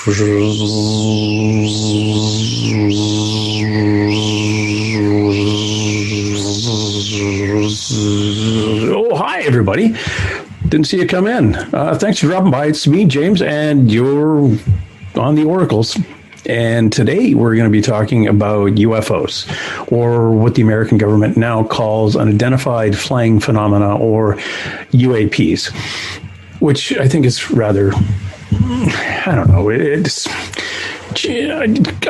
Oh, hi, everybody. Didn't see you come in. Thanks for dropping by. It's me, James, and you're on the Oracles. And today we're going to be talking about UFOs, or what the American government now calls unidentified flying phenomena, or UAPs, which I think is rather, I don't know, I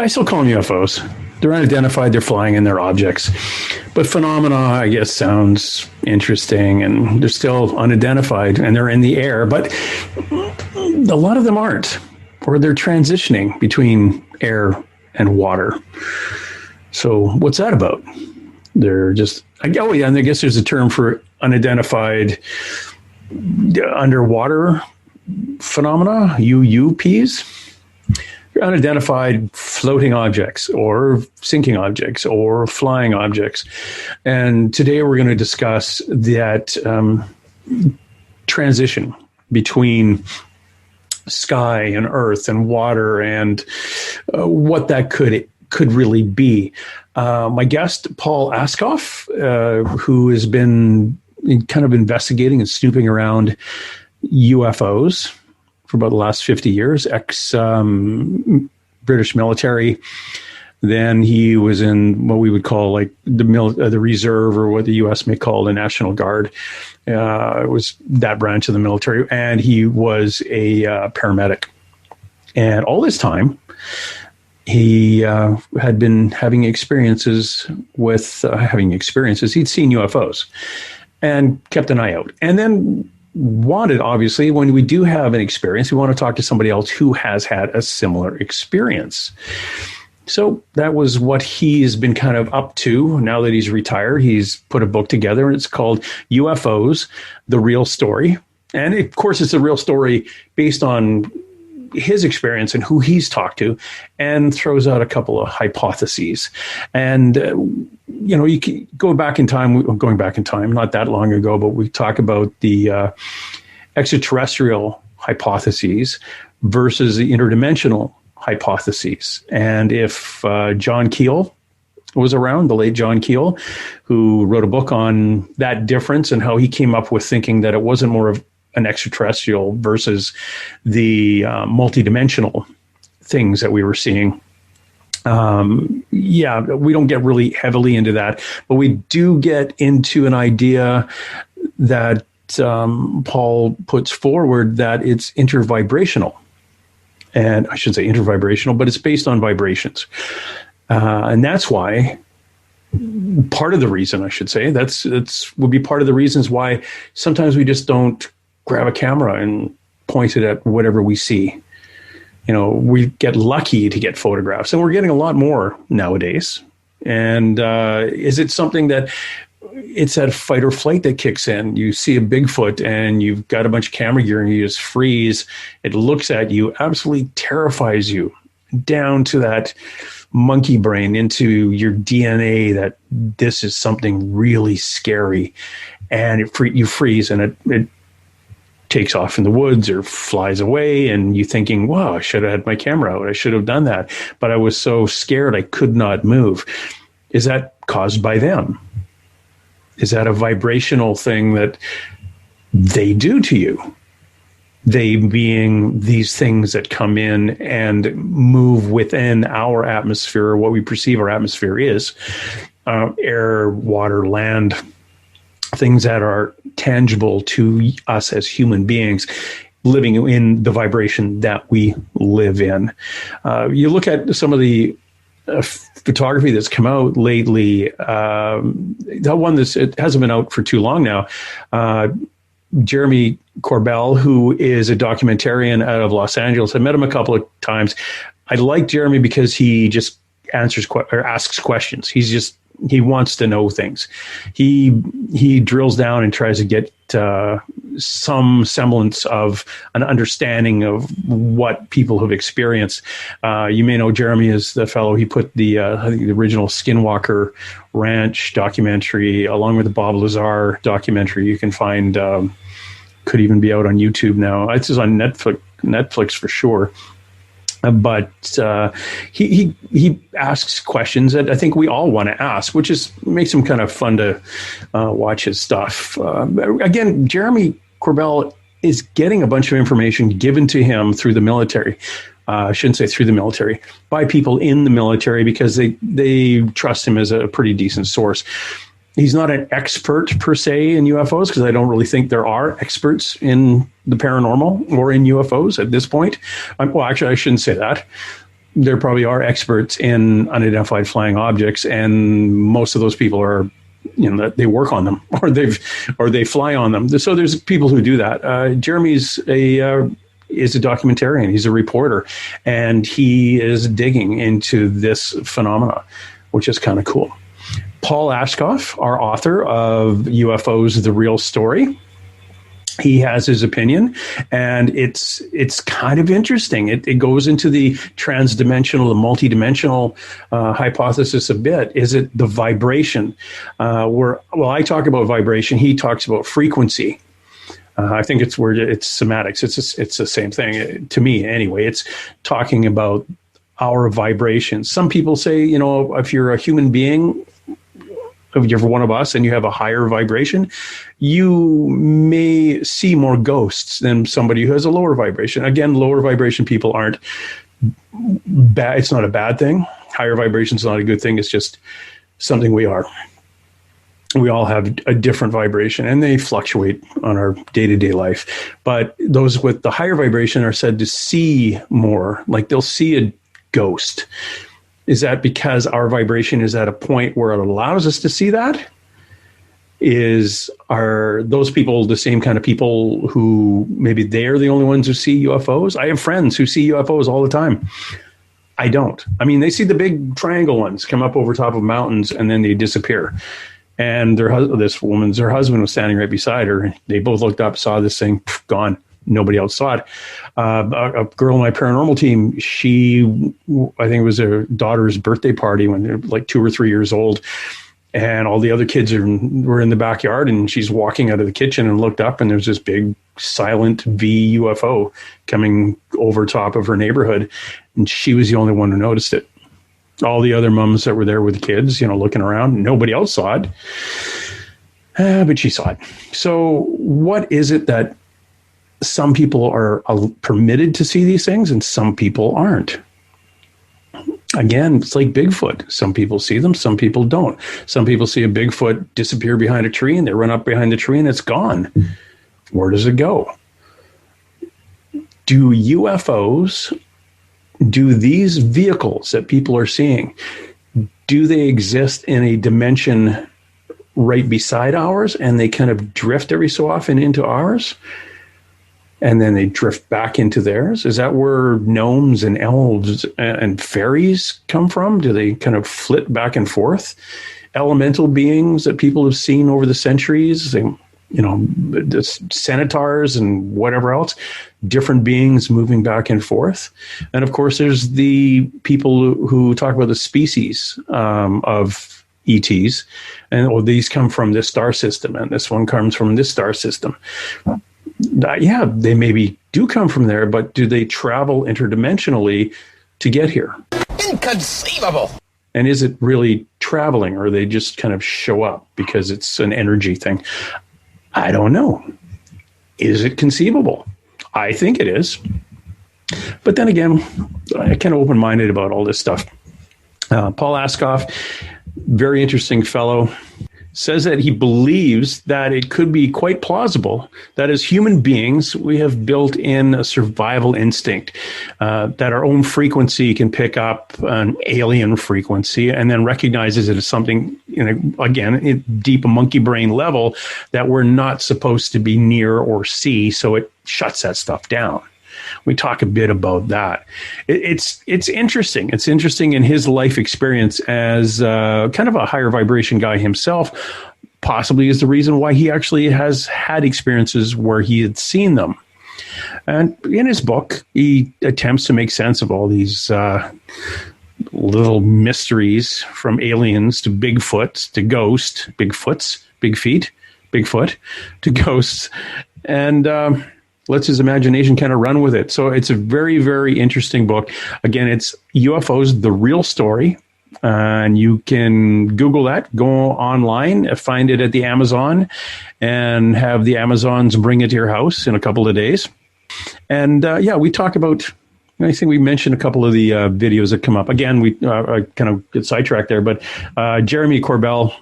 still call them UFOs. They're unidentified, they're flying, and they're objects. But phenomena, I guess, sounds interesting, and they're still unidentified, and they're in the air, but a lot of them aren't, or they're transitioning between air and water. So what's that about? They're just, oh yeah, and I guess there's a term for unidentified underwater phenomena, UUPs. Unidentified floating objects or sinking objects or flying objects. And today we're going to discuss that transition between sky and earth and water, and what that could really be. My guest, Paul Ascough, who has been kind of investigating and snooping around UFOs for about the last 50 years, British military. Then he was in what we would call like the reserve, or what the U.S. may call the National Guard. It was that branch of the military, and he was a paramedic. And all this time, he had been having experiences. He'd seen UFOs and kept an eye out. And then wanted, obviously, when we do have an experience, we want to talk to somebody else who has had a similar experience. So that was what he's been kind of up to now that he's retired. He's put a book together, and it's called UFOs, The Real Story. And of course, it's a real story based on his experience and who he's talked to, and throws out a couple of hypotheses. And, you can going back in time, not that long ago, but we talk about the extraterrestrial hypotheses versus the interdimensional hypotheses. And if John Keel was around, the late John Keel, who wrote a book on that difference and how he came up with thinking that it wasn't more of an extraterrestrial versus the multidimensional things that we were seeing. We don't get really heavily into that, but we do get into an idea that Paul puts forward, that it's intervibrational. And I should say intervibrational, but it's based on vibrations. And that's why, part of the reason, I should say, would be part of the reasons why sometimes we just don't grab a camera and point it at whatever we see. We get lucky to get photographs, and we're getting a lot more nowadays. And is it something that it's that fight or flight that kicks in? You see a Bigfoot and you've got a bunch of camera gear and you just freeze. It looks at you, absolutely terrifies you down to that monkey brain, into your DNA, that this is something really scary. And you freeze, and it takes off in the woods or flies away, and you thinking, wow, I should have had my camera out. I should have done that. But I was so scared I could not move. Is that caused by them? Is that a vibrational thing that they do to you? They being these things that come in and move within our atmosphere, what we perceive our atmosphere is, air, water, land, things that are tangible to us as human beings, living in the vibration that we live in. You look at some of the photography that's come out lately. That one it hasn't been out for too long now. Jeremy Corbell, who is a documentarian out of Los Angeles. I met him a couple of times. I like Jeremy because he just asks questions. He wants to know things. He drills down and tries to get some semblance of an understanding of what people have experienced. You may know Jeremy as the fellow. He put I think the original Skinwalker Ranch documentary, along with the Bob Lazar documentary. You can find, could even be out on YouTube now. It's just on Netflix for sure. But he asks questions that I think we all want to ask, which makes him kind of fun to watch his stuff. Again, Jeremy Corbell is getting a bunch of information given to him through the military. I shouldn't say through the military, by people in the military, because they trust him as a pretty decent source. He's not an expert per se in UFOs, because I don't really think there are experts in the paranormal or in UFOs at this point. Well, actually, I shouldn't say that. There probably are experts in unidentified flying objects, and most of those people are, they work on them or they fly on them. So there's people who do that. Jeremy's is a documentarian. He's a reporter, and he is digging into this phenomena, which is kind of cool. Paul Ascough, our author of UFOs, The Real Story, he has his opinion, and it's kind of interesting. It goes into the transdimensional, the multidimensional hypothesis a bit. Is it the vibration? I talk about vibration. He talks about frequency. I think it's semantics. It's the same thing to me anyway. It's talking about our vibrations. Some people say, if you're a human being, if you're one of us and you have a higher vibration, you may see more ghosts than somebody who has a lower vibration. Again, lower vibration people aren't bad. It's not a bad thing. Higher vibration is not a good thing. It's just something we are. We all have a different vibration, and they fluctuate on our day-to-day life. But those with the higher vibration are said to see more, like they'll see a ghost. Is that because our vibration is at a point where it allows us to see that? Are those people the same kind of people who maybe they're the only ones who see UFOs? I have friends who see UFOs all the time. I don't. I mean, they see the big triangle ones come up over top of mountains and then they disappear. And her husband was standing right beside her. They both looked up, saw this thing, gone. Nobody else saw it. A girl on my paranormal team, I think it was her daughter's birthday party when they're like 2 or 3 years old. And all the other kids were in the backyard, and she's walking out of the kitchen and looked up, and there's this big silent V UFO coming over top of her neighborhood. And she was the only one who noticed it. All the other mums that were there with the kids, looking around, nobody else saw it. But she saw it. So what is it that some people are permitted to see these things and some people aren't? Again, it's like Bigfoot. Some people see them, some people don't. Some people see a Bigfoot disappear behind a tree, and they run up behind the tree and it's gone. Where does it go? Do UFOs, do these vehicles that people are seeing, do they exist in a dimension right beside ours, and they kind of drift every so often into ours? And then they drift back into theirs? Is that where gnomes and elves and fairies come from? Do they kind of flit back and forth? Elemental beings that people have seen over the centuries, the centaurs and whatever else, different beings moving back and forth. And of course, there's the people who talk about the species of ETs, and these come from this star system, and this one comes from this star system. Yeah, they maybe do come from there, but do they travel interdimensionally to get here? Inconceivable. And is it really traveling, or they just kind of show up because it's an energy thing? I don't know. Is it conceivable? I think it is. But then again, I'm kind of open-minded about all this stuff. Paul Ascough, very interesting fellow, says that he believes that it could be quite plausible that as human beings, we have built in a survival instinct, that our own frequency can pick up an alien frequency and then recognizes it as something, again, deep monkey brain level that we're not supposed to be near or see. So it shuts that stuff down. We talk a bit about that. It's interesting. It's interesting in his life experience as kind of a higher vibration guy himself, possibly is the reason why he actually has had experiences where he had seen them. And in his book, he attempts to make sense of all these little mysteries, from aliens to Bigfoot to Bigfoot to ghosts. And lets his imagination kind of run with it. So it's a very, very interesting book. Again, it's UFOs, The Real Story. And you can Google that, go online, find it at the Amazon, and have the Amazons bring it to your house in a couple of days. And we talk about, I think we mentioned a couple of the videos that come up. Again, we kind of get sidetracked there, but Jeremy Corbell,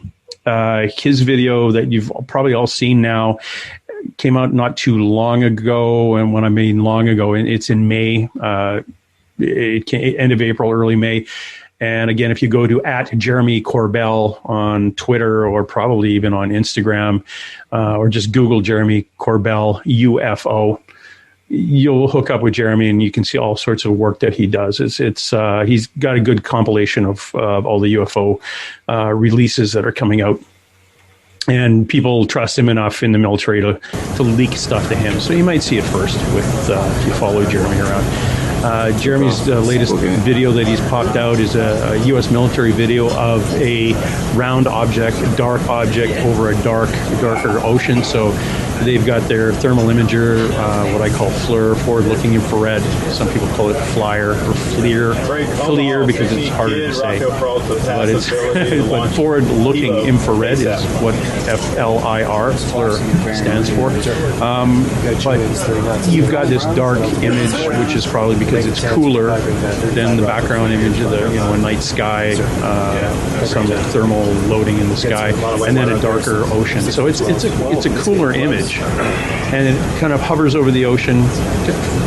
his video that you've probably all seen now, came out not too long ago. And when I mean long ago, it's in May, end of April, early May. And again, if you go to @Jeremy Corbell on Twitter, or probably even on Instagram, or just Google Jeremy Corbell UFO, you'll hook up with Jeremy and you can see all sorts of work that he does. It's he's got a good compilation of all the UFO releases that are coming out. And people trust him enough in the military to leak stuff to him. So you might see it first if you follow Jeremy around. Jeremy's latest video that he's popped out is a U.S. military video of a round object, a dark object over a darker ocean. So they've got their thermal imager, what I call FLIR, forward-looking infrared. Some people call it FLIR or FLIR because it's harder to say. But it's but forward-looking infrared is what FLIR stands for. But you've got this dark image, which is probably because it's cooler than the background image of the a night sky, some thermal loading in the sky, and then a darker ocean. So it's a cooler image, and it kind of hovers over the ocean,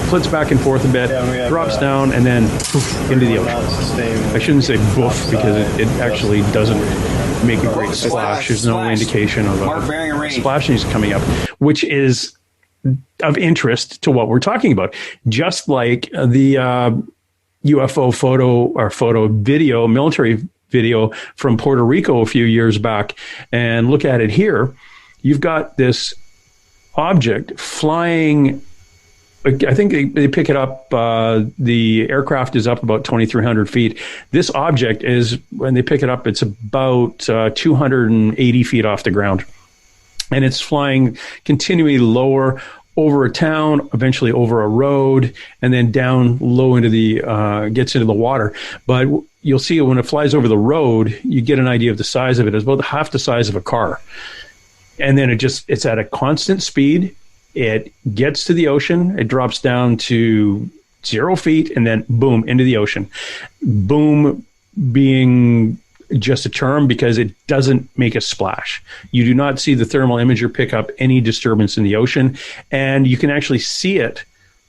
flits back and forth a bit, drops down, and then poof, into the ocean. I shouldn't say boof because it actually doesn't make a great splash. There's no indication of a splash coming up, which is of interest to what we're talking about. Just like the UFO military video from Puerto Rico a few years back, and look at it here. You've got this object flying. I think they pick it up. The aircraft is up about 2,300 feet. This object is, when they pick it up, it's about 280 feet off the ground. And it's flying continually lower over a town, eventually over a road, and then down low into gets into the water. But you'll see when it flies over the road, you get an idea of the size of it. It's about half the size of a car. And then it's at a constant speed. It gets to the ocean. It drops down to 0 feet, and then boom, into the ocean. Boom being just a term because it doesn't make a splash. You do not see the thermal imager pick up any disturbance in the ocean, and you can actually see it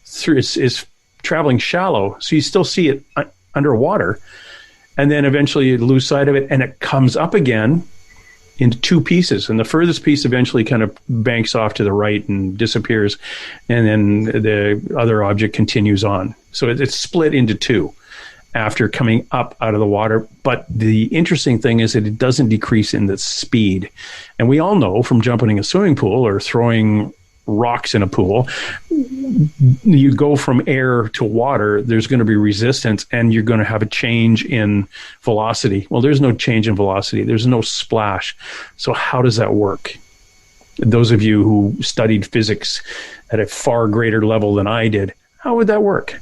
through. It's traveling shallow, so you still see it underwater, and then eventually you lose sight of it, and it comes up again into two pieces, and the furthest piece eventually kind of banks off to the right and disappears, and then the other object continues on. So it's split into two after coming up out of the water. But the interesting thing is that it doesn't decrease in the speed. And we all know from jumping in a swimming pool or throwing rocks in a pool, you go from air to water, there's going to be resistance, and you're going to have a change in velocity. Well, there's no change in velocity. There's no splash. So how does that work? Those of you who studied physics at a far greater level than I did, how would that work?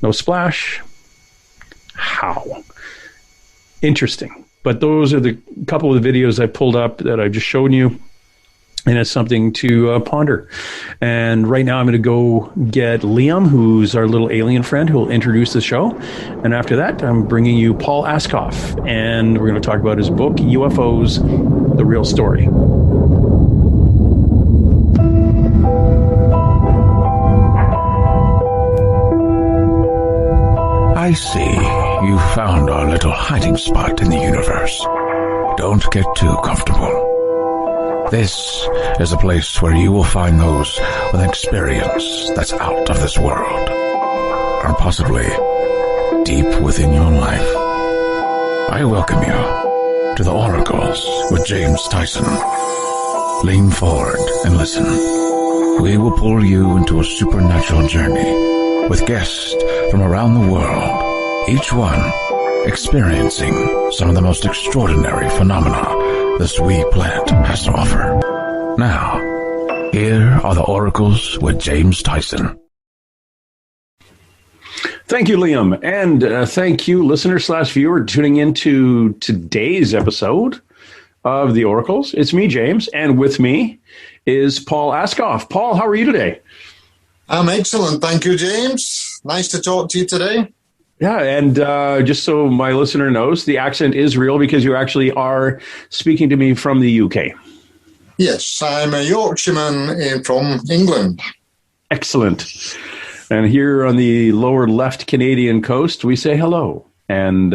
No splash? How? Interesting. But those are the couple of the videos I pulled up that I've just shown you. And it's something to ponder. And right now I'm going to go get Liam, who's our little alien friend, who will introduce the show. And after that, I'm bringing you Paul Ascough. And we're going to talk about his book, UFOs, The Real Story. I see you found our little hiding spot in the universe. Don't get too comfortable. This is a place where you will find those with an experience that's out of this world, or possibly deep within your life. I welcome you to the Oracles with James Tyson. Lean forward and listen. We will pull you into a supernatural journey with guests from around the world, each one experiencing some of the most extraordinary phenomena this wee planet has to offer. Now, Here are the oracles with James Tyson. Thank you, Liam. And thank you, listener/viewer, tuning into today's episode of The Oracles. It's me, James, and with me is Paul Ascough. Paul, how are you today? I'm excellent. Thank you, James. Nice to talk to you today. Yeah, and just so my listener knows, the accent is real because you actually are speaking to me from the UK. Yes, I'm a Yorkshireman from England. Excellent. And here on the lower left Canadian coast, we say hello and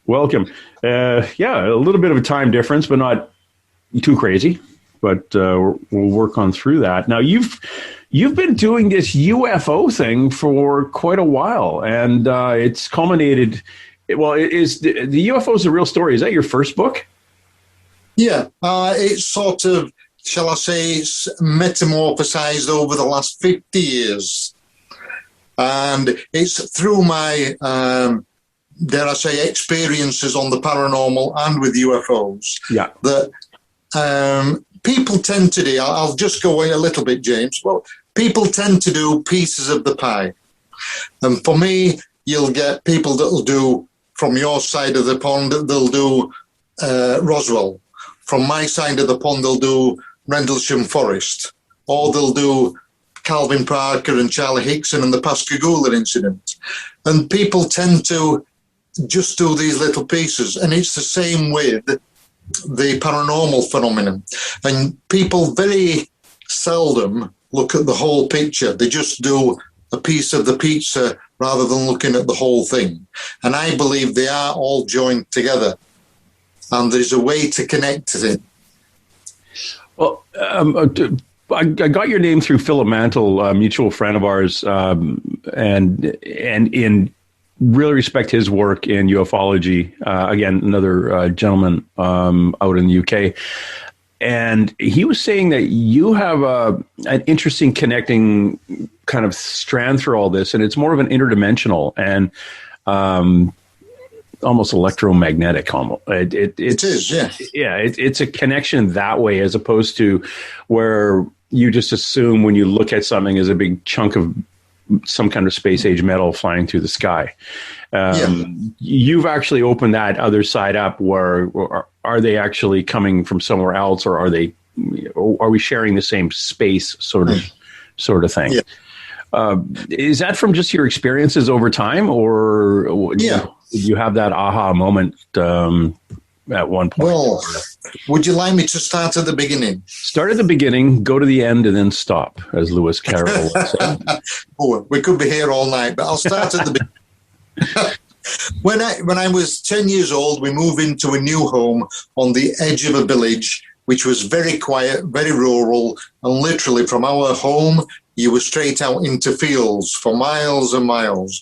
welcome. Yeah, a little bit of a time difference, but not too crazy. But we'll work on through that. Now, you've been doing this UFO thing for quite a while, and it's culminated. Well, is the UFOs a real story? Is that your first book? Yeah, it's sort of, shall I say, it's metamorphosized over the last 50 years. And it's through my, dare I say, experiences on the paranormal and with UFOs that people tend to do. I'll just go away a little bit, James. Well, people tend to do pieces of the pie. And for me, you'll get people that will do, from your side of the pond, they'll do Roswell. From my side of the pond, they'll do Rendlesham Forest. Or they'll do Calvin Parker and Charlie Hickson and the Pascagoula incident. And people tend to just do these little pieces. And it's the same with the paranormal phenomenon. And people very seldom look at the whole picture. They just do a piece of the pizza rather than looking at the whole thing. And I believe they are all joined together. And there's a way to connect it. Well, I got your name through Philip Mantle, a mutual friend of ours, and in really respect his work in ufology. Again, another gentleman out in the UK. And he was saying that you have an interesting connecting kind of strand through all this, and it's more of an interdimensional and almost electromagnetic. Almost, it is, yeah. Yeah, it's a connection that way, as opposed to where you just assume when you look at something as a big chunk of some kind of space age metal flying through the sky. You've actually opened that other side up where are they actually coming from somewhere else, or are we sharing the same space sort of thing? Yeah. Is that from just your experiences over time, or did you have that aha moment at one point? Well, would you like me to start at the beginning? Start at the beginning, go to the end, and then stop, as Lewis Carroll said. Oh, we could be here all night, but I'll start at the beginning. When I was 10 years old, we moved into a new home on the edge of a village, which was very quiet, very rural, and literally from our home, you were straight out into fields for miles and miles.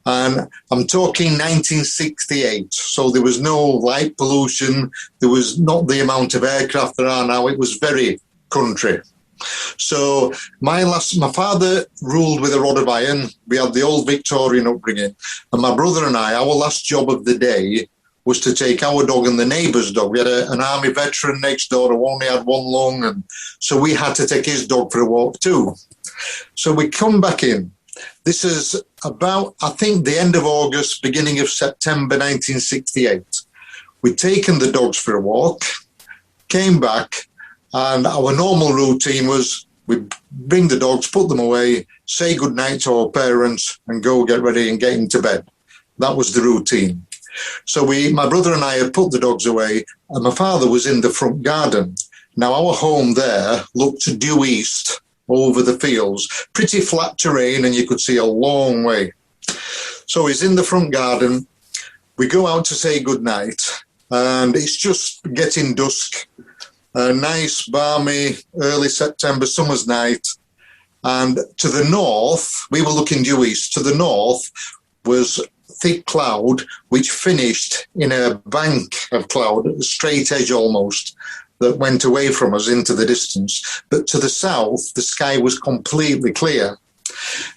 And I'm talking 1968, so there was no light pollution. There was not the amount of aircraft there are now. It was very country. So my father ruled with a rod of iron. We had the old Victorian upbringing. And my brother and I, our last job of the day was to take our dog and the neighbour's dog. We had an army veteran next door who only had one lung, and so we had to take his dog for a walk too. So we come back in. This is about, I think, the end of August, beginning of September 1968. We'd taken the dogs for a walk, came back, and our normal routine was we'd bring the dogs, put them away, say goodnight to our parents, and go get ready and get into bed. That was the routine. So my brother and I had put the dogs away, and my father was in the front garden. Now, our home there looked due east over the fields, pretty flat terrain, and you could see a long way. So he's in the front garden. We go out to say goodnight, and it's just getting dusk. A nice, balmy, early September summer's night. And to the north, we were looking due east. To the north was thick cloud, which finished in a bank of cloud, a straight edge almost, that went away from us into the distance. But to the south, the sky was completely clear.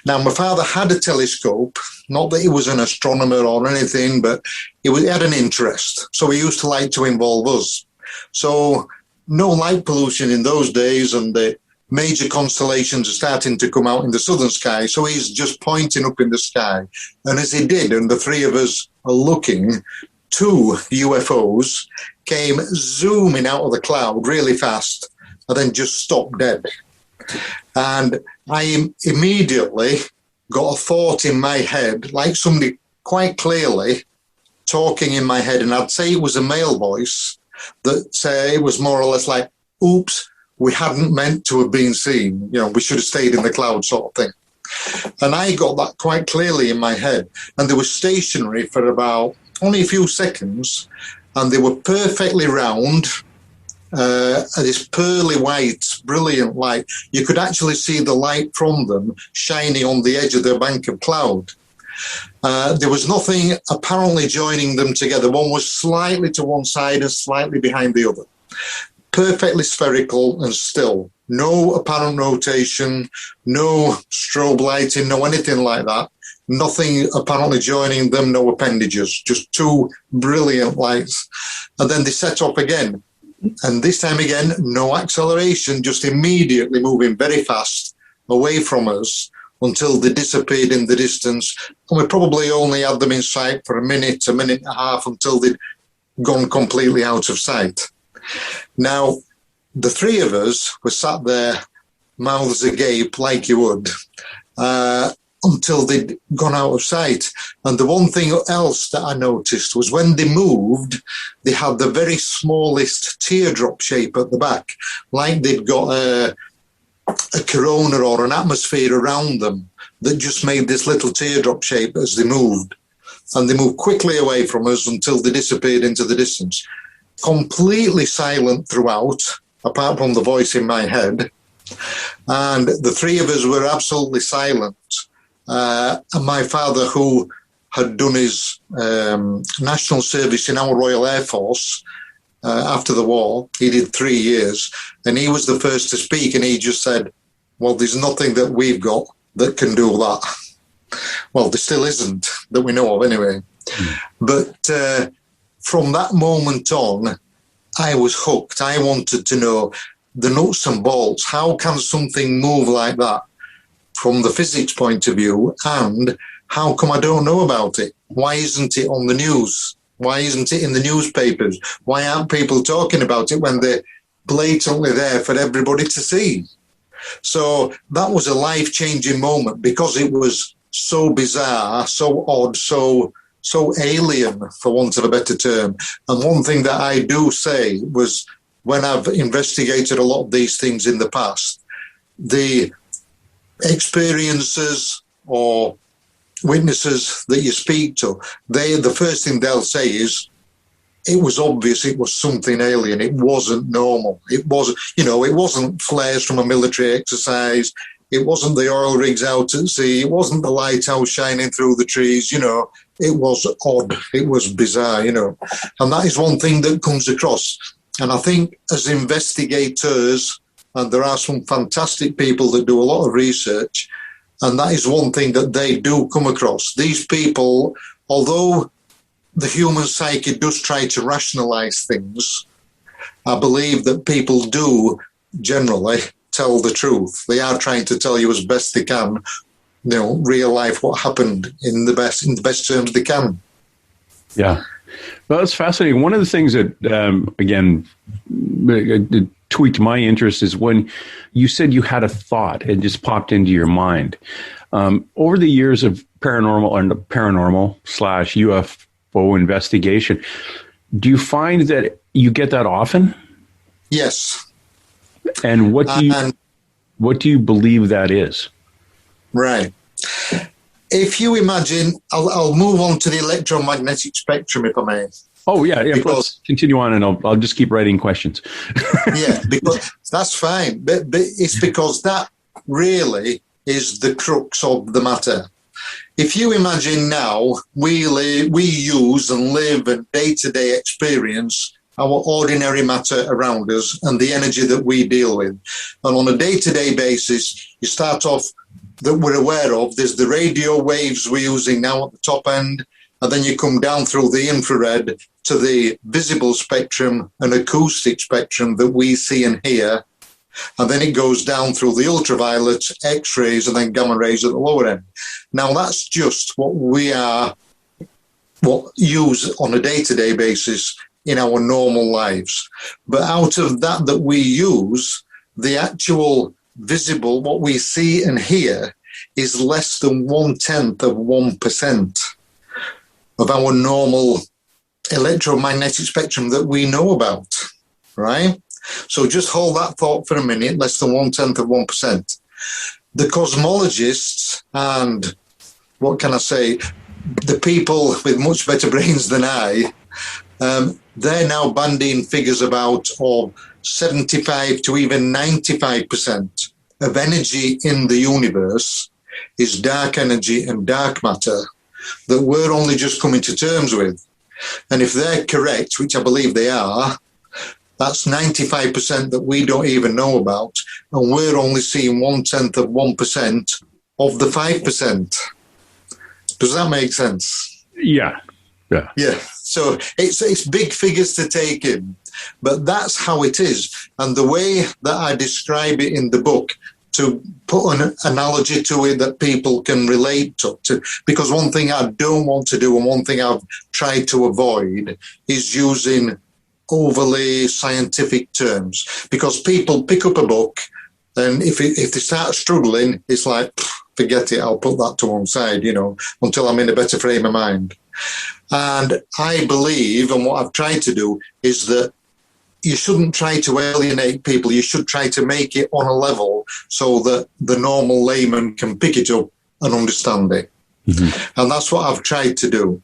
Now, my father had a telescope, not that he was an astronomer or anything, but he had an interest. So he used to like to involve us. So no light pollution in those days, and the major constellations are starting to come out in the southern sky. So he's just pointing up in the sky. And as he did, and the three of us are looking, 2 UFOs came zooming out of the cloud really fast and then just stopped dead. And I immediately got a thought in my head, like somebody quite clearly talking in my head, and I'd say it was a male voice that say it was more or less like, oops, we hadn't meant to have been seen. You know, we should have stayed in the cloud sort of thing. And I got that quite clearly in my head. And they were stationary for about only a few seconds, and they were perfectly round, this pearly white, brilliant light. You could actually see the light from them shining on the edge of the bank of cloud. There was nothing apparently joining them together. One was slightly to one side and slightly behind the other. Perfectly spherical and still. No apparent rotation, no strobe lighting, no anything like that. Nothing apparently joining them, no appendages, just 2 brilliant lights. And then they set off again. And this time again, no acceleration, just immediately moving very fast away from us until they disappeared in the distance. And we probably only had them in sight for a minute and a half until they'd gone completely out of sight. Now, the 3 of us were sat there, mouths agape, like you would, until they'd gone out of sight. And the one thing else that I noticed was when they moved, they had the very smallest teardrop shape at the back, like they'd got a corona or an atmosphere around them that just made this little teardrop shape as they moved. And they moved quickly away from us until they disappeared into the distance. Completely silent throughout, apart from the voice in my head. And the 3 of us were absolutely silent. And my father, who had done his national service in our Royal Air Force after the war, he did 3 years, and he was the first to speak, and he just said, well, there's nothing that we've got that can do that. Well, there still isn't, that we know of anyway. But from that moment on, I was hooked. I wanted to know the nuts and bolts. How can something move like that from the physics point of view? And how come I don't know about it? Why isn't it on the news? Why isn't it in the newspapers? Why aren't people talking about it when they're blatantly there for everybody to see? So that was a life-changing moment because it was so bizarre, so odd, so alien, for want of a better term. And one thing that I do say was, when I've investigated a lot of these things in the past, the experiences or witnesses that you speak to, the first thing they'll say is, it was obvious it was something alien. It wasn't normal. It wasn't flares from a military exercise. It wasn't the oil rigs out at sea. It wasn't the lighthouse shining through the trees. It was odd. It was bizarre, And that is one thing that comes across. And I think as investigators, and there are some fantastic people that do a lot of research, and that is one thing that they do come across. These people, although the human psyche does try to rationalize things, I believe that people do generally tell the truth. They are trying to tell you as best they can, real life, what happened in the best terms they can. Yeah. Well, it's fascinating. One of the things that, again, it tweaked my interest is when you said you had a thought, it just popped into your mind. Over the years of paranormal / UFO investigation, do you find that you get that often? Yes. And what do you believe that is? Right. If you imagine, I'll move on to the electromagnetic spectrum, if I may. Oh, yeah. Let's continue on, and I'll just keep writing questions. Yeah, because that's fine. But it's because that really is the crux of the matter. If you imagine now, we use and live and day-to-day experience our ordinary matter around us and the energy that we deal with. And on a day-to-day basis, you start off that we're aware of. There's the radio waves we're using now at the top end, and then you come down through the infrared to the visible spectrum and acoustic spectrum that we see and hear. And then it goes down through the ultraviolet, X-rays, and then gamma rays at the lower end. Now, that's just what we use on a day-to-day basis in our normal lives. But out of that we use, the actual visible, what we see and hear, is less than 1/10 of 1% of our normal electromagnetic spectrum that we know about, right? So just hold that thought for a minute, less than 1/10 of 1%. The cosmologists and, what can I say, the people with much better brains than I, they're now bandying figures about of 75 to even 95% of energy in the universe is dark energy and dark matter that we're only just coming to terms with. And if they're correct, which I believe they are, that's 95% that we don't even know about. And we're only seeing 1/10 of 1% of the 5%. Does that make sense? Yeah. Yeah. So it's big figures to take in, but that's how it is. And the way that I describe it in the book, to put an analogy to it that people can relate to, because one thing I don't want to do and one thing I've tried to avoid is using overly scientific terms, because people pick up a book and if they start struggling, it's like, forget it, I'll put that to one side, until I'm in a better frame of mind. And I believe, and what I've tried to do, is that you shouldn't try to alienate people. You should try to make it on a level so that the normal layman can pick it up and understand it. Mm-hmm. And that's what I've tried to do.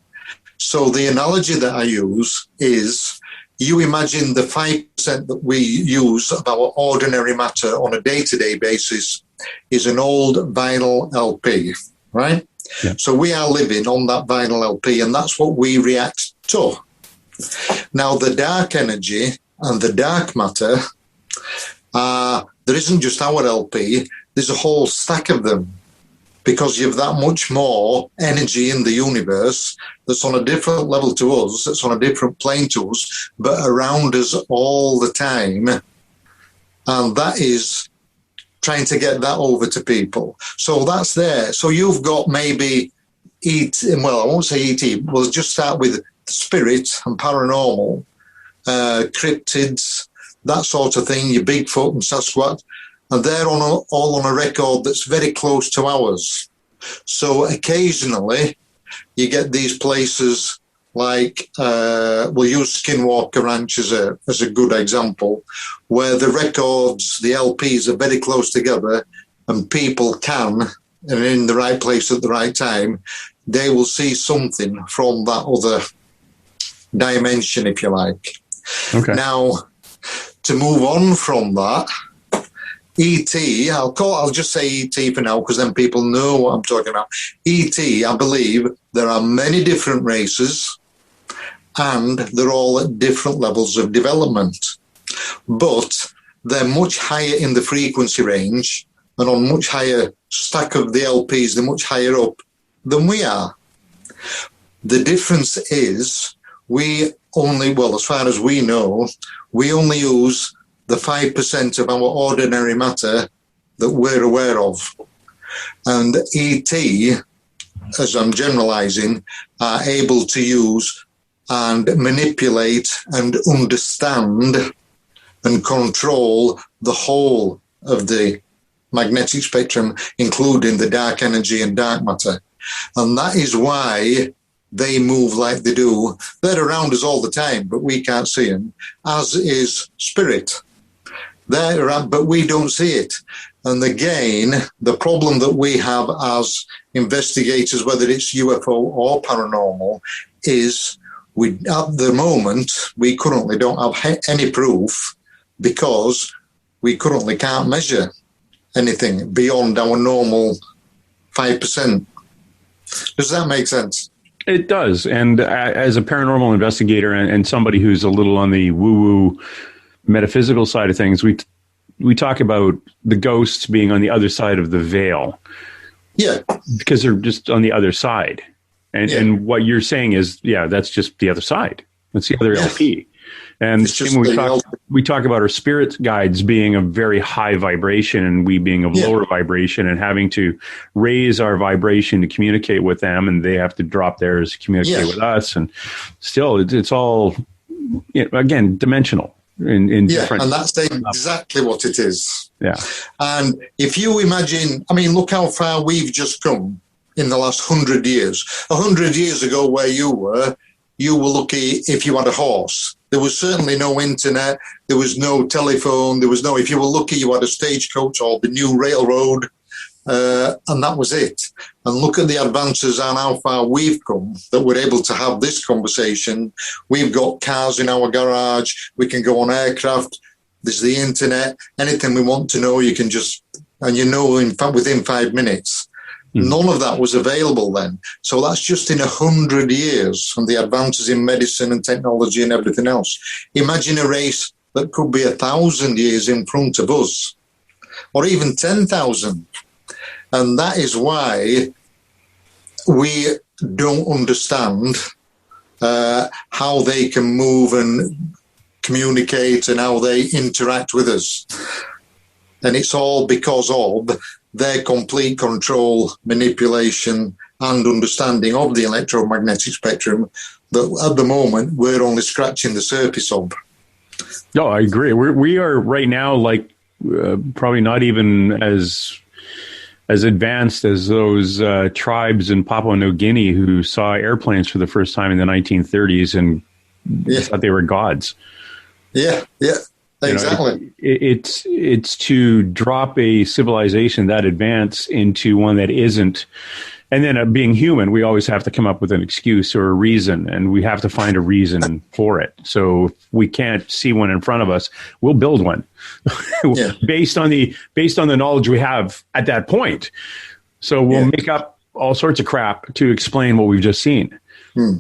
So the analogy that I use is, you imagine the 5% that we use of our ordinary matter on a day-to-day basis is an old vinyl LP, right? Yeah. So we are living on that vinyl LP, and that's what we react to. Now, the dark energy and the dark matter, there isn't just our LP, there's a whole stack of them, because you have that much more energy in the universe that's on a different level to us, that's on a different plane to us, but around us all the time. And that is trying to get that over to people. So that's there. So you've got maybe well, I won't say ET, we'll just start with spirit and paranormal, cryptids, that sort of thing, your Bigfoot and Sasquatch. And they're all on a record that's very close to ours. So occasionally you get these places like, we'll use Skinwalker Ranch as a good example, where the records, the LPs are very close together, and people can, and in the right place at the right time, they will see something from that other dimension, if you like. Okay. Now, to move on from that, ET, I'll just say ET for now, because then people know what I'm talking about. ET, I believe there are many different races, and they're all at different levels of development. But they're much higher in the frequency range, and on much higher stack of the LPs, they're much higher up than we are. The difference is we only, well, as far as we know, we only use the 5% of our ordinary matter that we're aware of. And ET, as I'm generalizing, are able to use and manipulate and understand and control the whole of the magnetic spectrum, including the dark energy and dark matter. And that is why they move like they do. They're around us all the time, but we can't see them, as is spirit. They're around, but we don't see it. And again, the problem that we have as investigators, whether it's UFO or paranormal, is we, at the moment, we currently don't have any proof, because we currently can't measure anything beyond our normal 5%. Does that make sense? It does. And as a paranormal investigator and somebody who's a little on the woo-woo metaphysical side of things, we talk about the ghosts being on the other side of the veil. Yeah. Because they're just on the other side. And what you're saying is, that's just the other side. That's the other LP. And we talk about our spirit guides being of very high vibration and we being of lower vibration and having to raise our vibration to communicate with them, and they have to drop theirs to communicate with us. And still, it's all, again, dimensional in different. And that's exactly what it is. Yeah. And if you imagine, I mean, look how far we've just come in the last 100 years. 100 years ago, where you were lucky if you had a horse. There was certainly no internet. There was no telephone. There was no, if you were lucky, you had a stagecoach or the new railroad. And that was it. And look at the advances and how far we've come that we're able to have this conversation. We've got cars in our garage. We can go on aircraft. There's the internet. Anything we want to know, you can just, and you know, in fact, within 5 minutes. None of that was available then. So that's just in 100 years and the advances in medicine and technology and everything else. Imagine a race that could be 1,000 years in front of us, or even 10,000. And that is why we don't understand how they can move and communicate and how they interact with us. And it's all because of their complete control, manipulation, and understanding of the electromagnetic spectrum that at the moment we're only scratching the surface of. No, I agree. We are right now like probably not even as advanced as those tribes in Papua New Guinea who saw airplanes for the first time in the 1930s and thought they were gods. Yeah. Exactly. It's to drop a civilization that advanced into one that isn't. And then being human, we always have to come up with an excuse or a reason, and we have to find a reason for it. So if we can't see one in front of us, we'll build one based on the knowledge we have at that point. So we'll make up all sorts of crap to explain what we've just seen.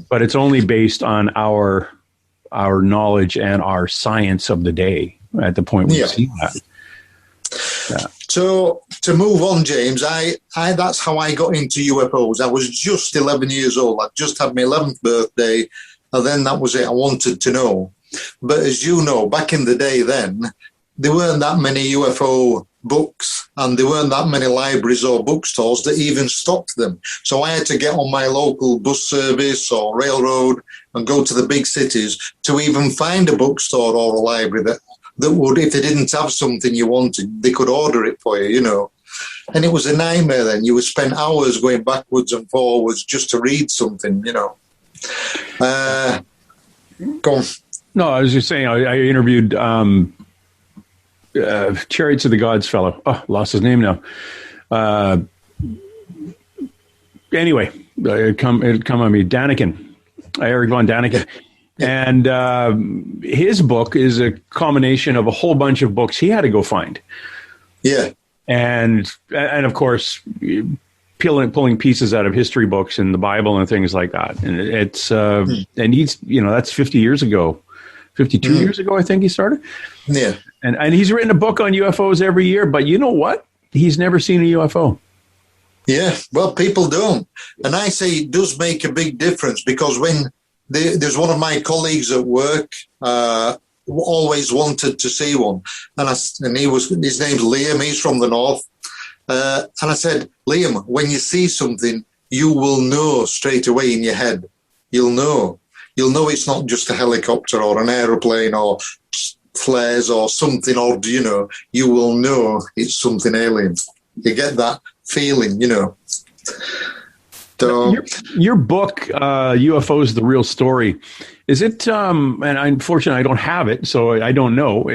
But it's only based on our knowledge and our science of the day at the point we've seen that. Yeah. So to move on, James, I that's how I got into UFOs. I was just 11 years old. I just had my 11th birthday, and then that was it. I wanted to know. But as you know, back in the day then, there weren't that many UFO books, and there weren't that many libraries or bookstores that even stocked them. So I had to get on my local bus service or railroad and go to the big cities to even find a bookstore or a library that would, if they didn't have something you wanted, they could order it for you, you know. And it was a nightmare then. You would spend hours going backwards and forwards just to read something, you know. Go on. No, I was just saying, I interviewed Chariots of the Gods fellow. Oh, lost his name now. Anyway, it come on me. Daniken. Eric von Daniken. And his book is a combination of a whole bunch of books he had to go find. Yeah. And of course, pulling pieces out of history books and the Bible and things like that. And it's, and he's, that's 50 years ago, 52 years ago, I think he started. Yeah. And he's written a book on UFOs every year, but you know what? He's never seen a UFO. Yeah. Well, people don't. And I say it does make a big difference, because when there's one of my colleagues at work, always wanted to see one. And his name's Liam. He's from the north. And I said, Liam, when you see something, you will know straight away in your head. You'll know it's not just a helicopter or an aeroplane or flares or something odd, you will know it's something alien. You get that feeling, So, your book, UFOs, The Real Story, is it, and unfortunately I don't have it, so I don't know.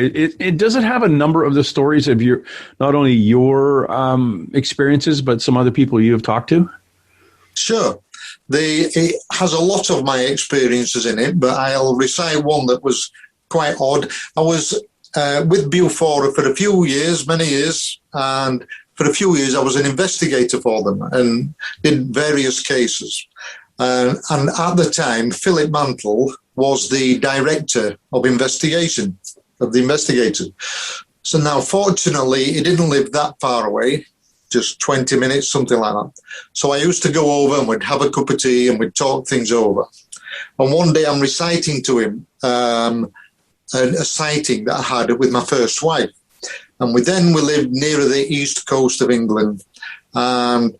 Does it have a number of the stories of not only your experiences, but some other people you have talked to? Sure. It has a lot of my experiences in it, but I'll recite one that was quite odd. I was with BUFORA for a few years, many years, and for a few years I was an investigator for them and did various cases. And at the time, Philip Mantle was the director of investigation, of the investigators. So now, fortunately, he didn't live that far away, just 20 minutes, something like that. So I used to go over and we'd have a cup of tea and we'd talk things over. And one day I'm reciting to him a sighting that I had with my first wife. And we lived nearer the east coast of England. And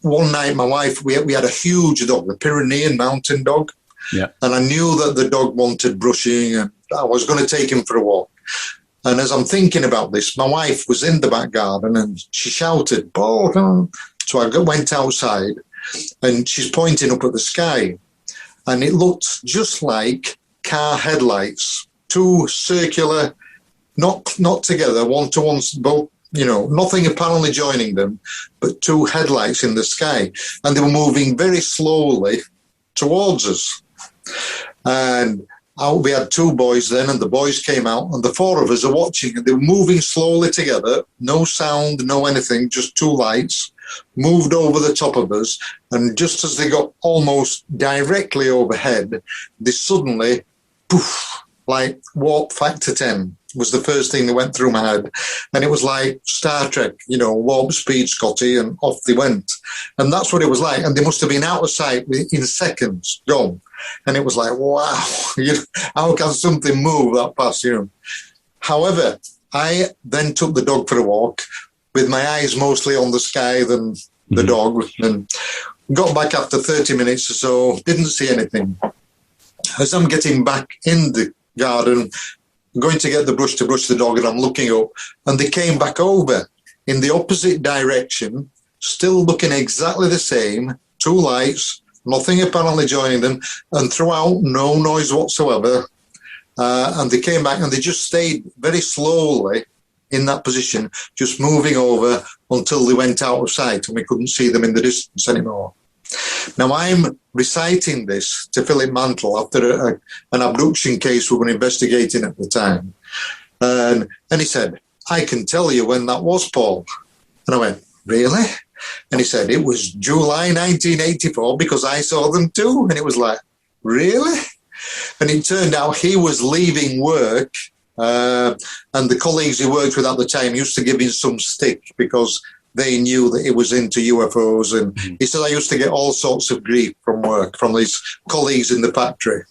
one night, my wife, we had a huge dog, the Pyrenean mountain dog. Yeah. And I knew that the dog wanted brushing, and I was going to take him for a walk. And as I'm thinking about this, my wife was in the back garden and she shouted, "Paul, come on." So I went outside and she's pointing up at the sky. And it looked just like car headlights, two circular, not together, one-to-one, both, nothing apparently joining them, but two headlights in the sky. And they were moving very slowly towards us. And we had two boys then, and the boys came out, and the four of us are watching, and they were moving slowly together, no sound, no anything, just two lights, moved over the top of us, and just as they got almost directly overhead, they suddenly, poof, like warp factor 10 was the first thing that went through my head. And it was like Star Trek, warp speed, Scotty, and off they went. And that's what it was like. And they must have been out of sight in seconds, gone. And it was like, wow, how can something move that fast, However, I then took the dog for a walk with my eyes mostly on the sky than the dog, and got back after 30 minutes or so, didn't see anything. As I'm getting back in the garden, going to get the brush to brush the dog, and I'm looking up, and they came back over in the opposite direction, still looking exactly the same, two lights, nothing apparently joining them, and throughout, no noise whatsoever. And they came back, and they just stayed very slowly in that position, just moving over until they went out of sight, and we couldn't see them in the distance anymore. Now, I'm reciting this to Philip Mantle after an abduction case we were investigating at the time. And he said, "I can tell you when that was, Paul." And I went, "Really?" And he said, "It was July 1984 because I saw them too." And it was like, "Really?" And it turned out he was leaving work, and the colleagues he worked with at the time used to give him some stick because they knew that he was into UFOs. And he said, "I used to get all sorts of grief from work, from his colleagues in the factory.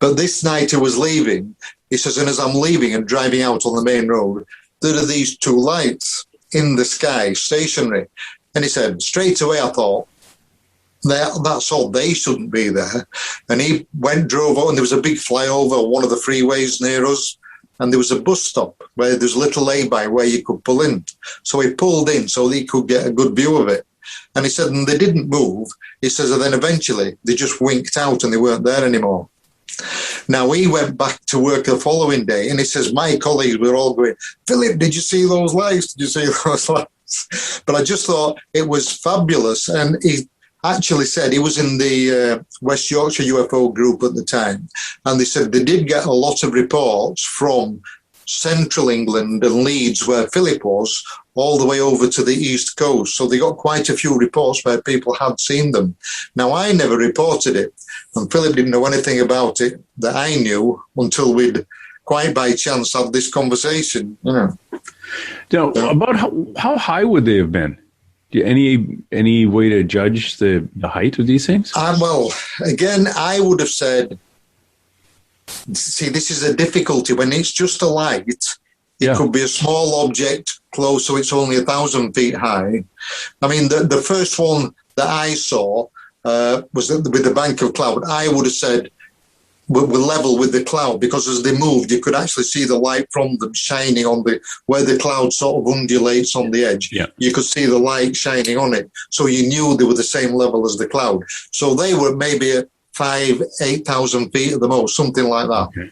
But this night he was leaving," he says, "and as I'm leaving and driving out on the main road, there are these two lights in the sky, stationary." And he said, "Straight away I thought, that's all, they shouldn't be there." And he drove on, and there was a big flyover on one of the freeways near us, and there was a bus stop where there's a little lay-by where you could pull in. So he pulled in so that he could get a good view of it. And he said, and they didn't move. He says, and then eventually they just winked out and they weren't there anymore. Now, he went back to work the following day, and he says, my colleagues were all going, "Philip, did you see those lights? Did you see those lights?" But I just thought it was fabulous. And he actually said he was in the West Yorkshire UFO group at the time, and they said they did get a lot of reports from central England and Leeds, where Philip was, all the way over to the East Coast. So they got quite a few reports where people had seen them. Now, I never reported it, and Philip didn't know anything about it that I knew until we'd quite by chance had this conversation. Now, about how high would they have been? Any way to judge the height of these things? Well, again, I would have said, see, this is a difficulty. When it's just a light, it could be a small object close, so it's only 1,000 feet high. I mean, the first one that I saw was with the bank of cloud. I would have said were level with the cloud, because as they moved, you could actually see the light from them shining on where the cloud sort of undulates on the edge. Yeah. You could see the light shining on it. So you knew they were the same level as the cloud. So they were maybe at 8,000 feet at the most, something like that. Okay.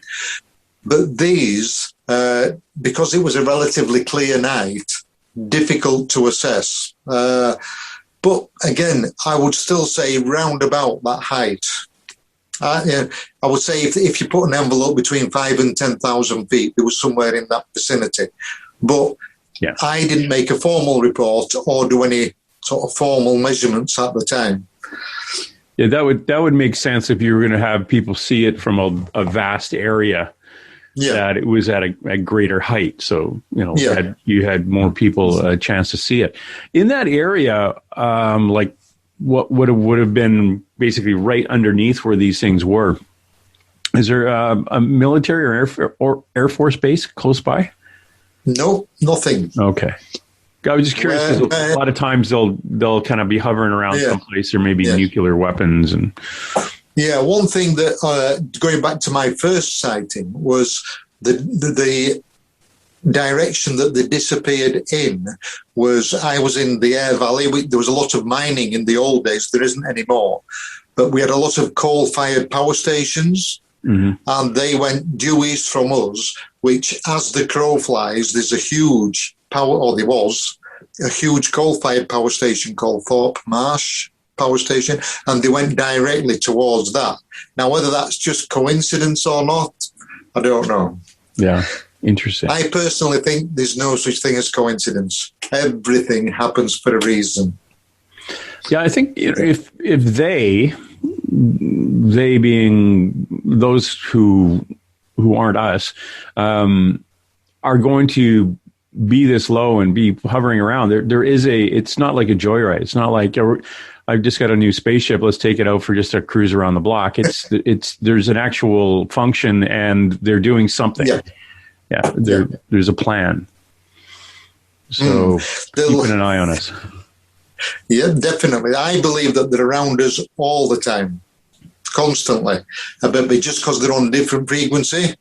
But these, because it was a relatively clear night, difficult to assess. But again, I would still say round about that height. I would say if you put an envelope between 5,000 and 10,000 feet, there was somewhere in that vicinity. But I didn't make a formal report or do any sort of formal measurements at the time. Yeah, that would make sense if you were going to have people see it from a vast area. Yeah. That it was at a greater height, so you had more people a chance to see it in that area. Like what would have been basically right underneath where these things were. Is there a military or Air Force base close by? No, nothing. Okay. I was just curious because a lot of times they'll kind of be hovering around someplace, or maybe nuclear weapons. And one thing that going back to my first sighting was the direction that they disappeared in was, I was in the Air Valley. There was a lot of mining in the old days. There isn't anymore, but we had a lot of coal-fired power stations. And they went due east from us, which, as the crow flies, there's a huge there was a huge coal-fired power station called Thorpe Marsh Power Station, and they went directly towards that. Now, whether that's just coincidence or not, I don't know. Yeah, interesting. I personally think there's no such thing as coincidence. Everything happens for a reason. Yeah, I think if they being those who aren't us, are going to be this low and be hovering around, it's not like a joyride. It's not like I've just got a new spaceship, let's take it out for just a cruise around the block. There's an actual function, and they're doing something. There's a plan. So keeping an eye on us. Yeah, definitely. I believe that they're around us all the time, constantly. But just because they're on a different frequency,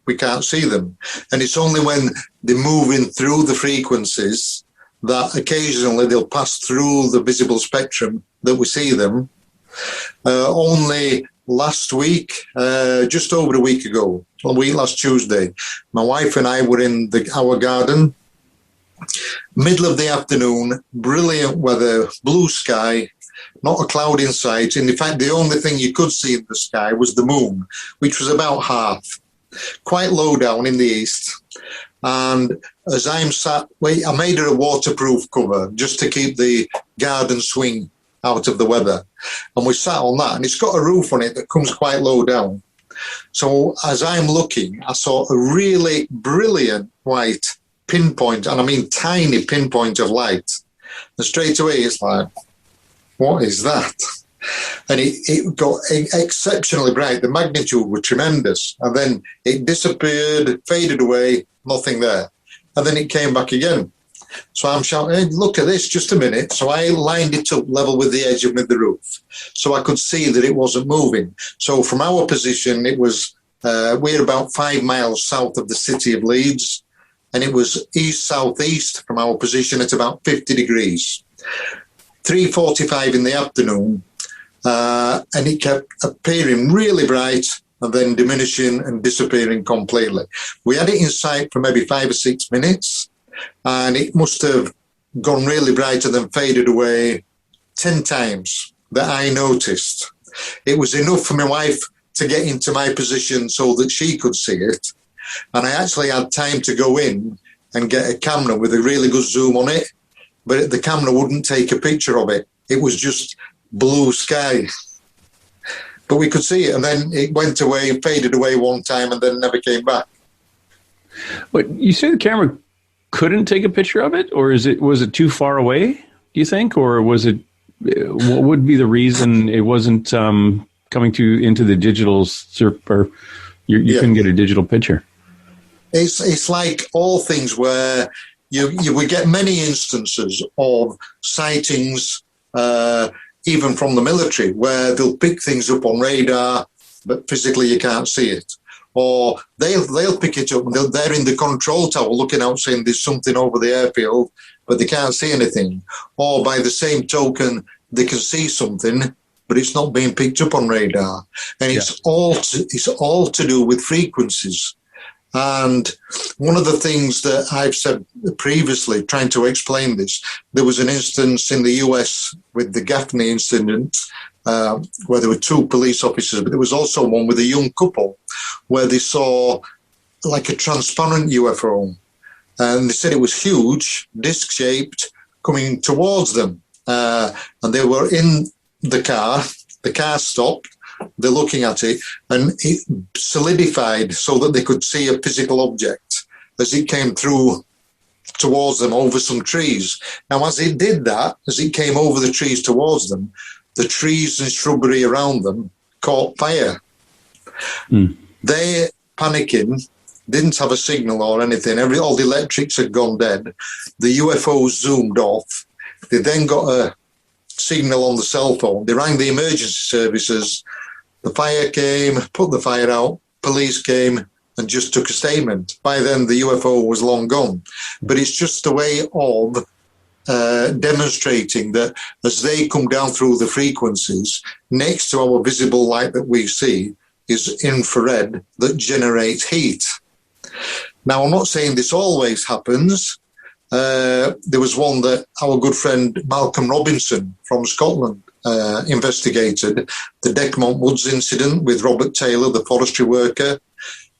we can't see them. And it's only when they're moving through the frequencies that occasionally they'll pass through the visible spectrum that we see them. Only last week, just over a week ago, last Tuesday, my wife and I were in our garden, middle of the afternoon, brilliant weather, blue sky, not a cloud in sight. And in fact, the only thing you could see in the sky was the moon, which was about half, quite low down in the east. And as I'm sat, I made her a waterproof cover just to keep the garden swing out of the weather. And we sat on that, and it's got a roof on it that comes quite low down. So as I'm looking, I saw a really brilliant white pinpoint, and I mean tiny pinpoint of light. And straight away, it's like, what is that? And it got exceptionally bright. The magnitude was tremendous. And then it disappeared, faded away, nothing there. And then it came back again. So I'm shouting, hey, look at this, just a minute. So I lined it up level with the edge of the roof, so I could see that it wasn't moving. So from our position, it was, we're about 5 miles south of the city of Leeds, and it was east-southeast from our position at about 50 degrees. 3:45 in the afternoon, and it kept appearing really bright and then diminishing and disappearing completely. We had it in sight for maybe 5 or 6 minutes, and it must have gone really bright and then faded away 10 times that I noticed. It was enough for my wife to get into my position so that she could see it. And I actually had time to go in and get a camera with a really good zoom on it, but the camera wouldn't take a picture of it. It was just blue sky. But we could see it, and then it went away, faded away one time, and then never came back. But you say the camera couldn't take a picture of it, or was it too far away, do you think? Or was it, what would be the reason it wasn't coming into the digital, or you couldn't get a digital picture? It's like all things where you would get many instances of sightings, even from the military, where they'll pick things up on radar, but physically you can't see it. Or they'll pick it up and they're in the control tower looking out saying there's something over the airfield, but they can't see anything. Or by the same token, they can see something, but it's not being picked up on radar. And it's all to do with frequencies. And one of the things that I've said previously, trying to explain this, there was an instance in the US with the Gaffney incident, where there were 2 police officers, but there was also one with a young couple where they saw like a transparent UFO. And they said it was huge, disc-shaped, coming towards them. And they were in the car stopped, they're looking at it, and it solidified so that they could see a physical object as it came through towards them over some trees. Now, as it did that, as it came over the trees towards them, the trees and shrubbery around them caught fire. They panicking, didn't have a signal or anything. All the electrics had gone dead. The UFOs zoomed off. They then got a signal on the cell phone. They rang the emergency services. The fire came, put the fire out. Police came and just took a statement. By then, the UFO was long gone. But it's just a way of demonstrating that as they come down through the frequencies, next to our visible light that we see is infrared that generates heat. Now, I'm not saying this always happens. There was one that our good friend Malcolm Robinson from Scotland investigated, the Decmont Woods incident with Robert Taylor, the forestry worker.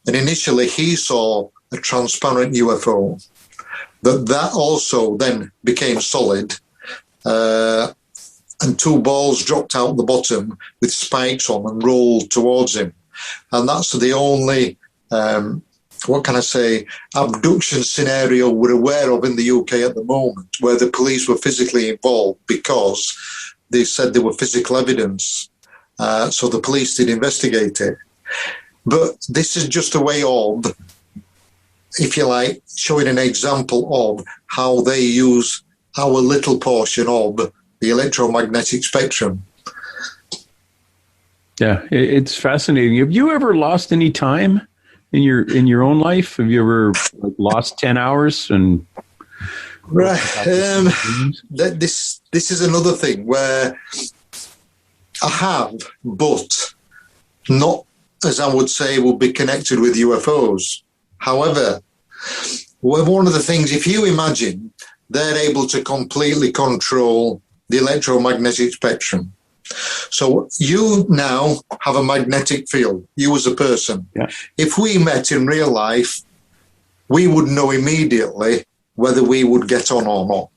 And initially he saw a transparent UFO. That also then became solid. And two balls dropped out the bottom with spikes on and rolled towards him. And that's the only, abduction scenario we're aware of in the UK at the moment, where the police were physically involved because they said there were physical evidence. So the police did investigate it. But this is just a way of, if you like, showing an example of how they use our little portion of the electromagnetic spectrum. Yeah, it's fascinating. Have you ever lost any time in your own life? Have you ever lost 10 hours? And right, this is another thing where I have, but not as I would say would be connected with UFOs. However, one of the things, if you imagine they're able to completely control the electromagnetic spectrum. So you now have a magnetic field, you as a person. Yeah. If we met in real life, we would know immediately whether we would get on or not,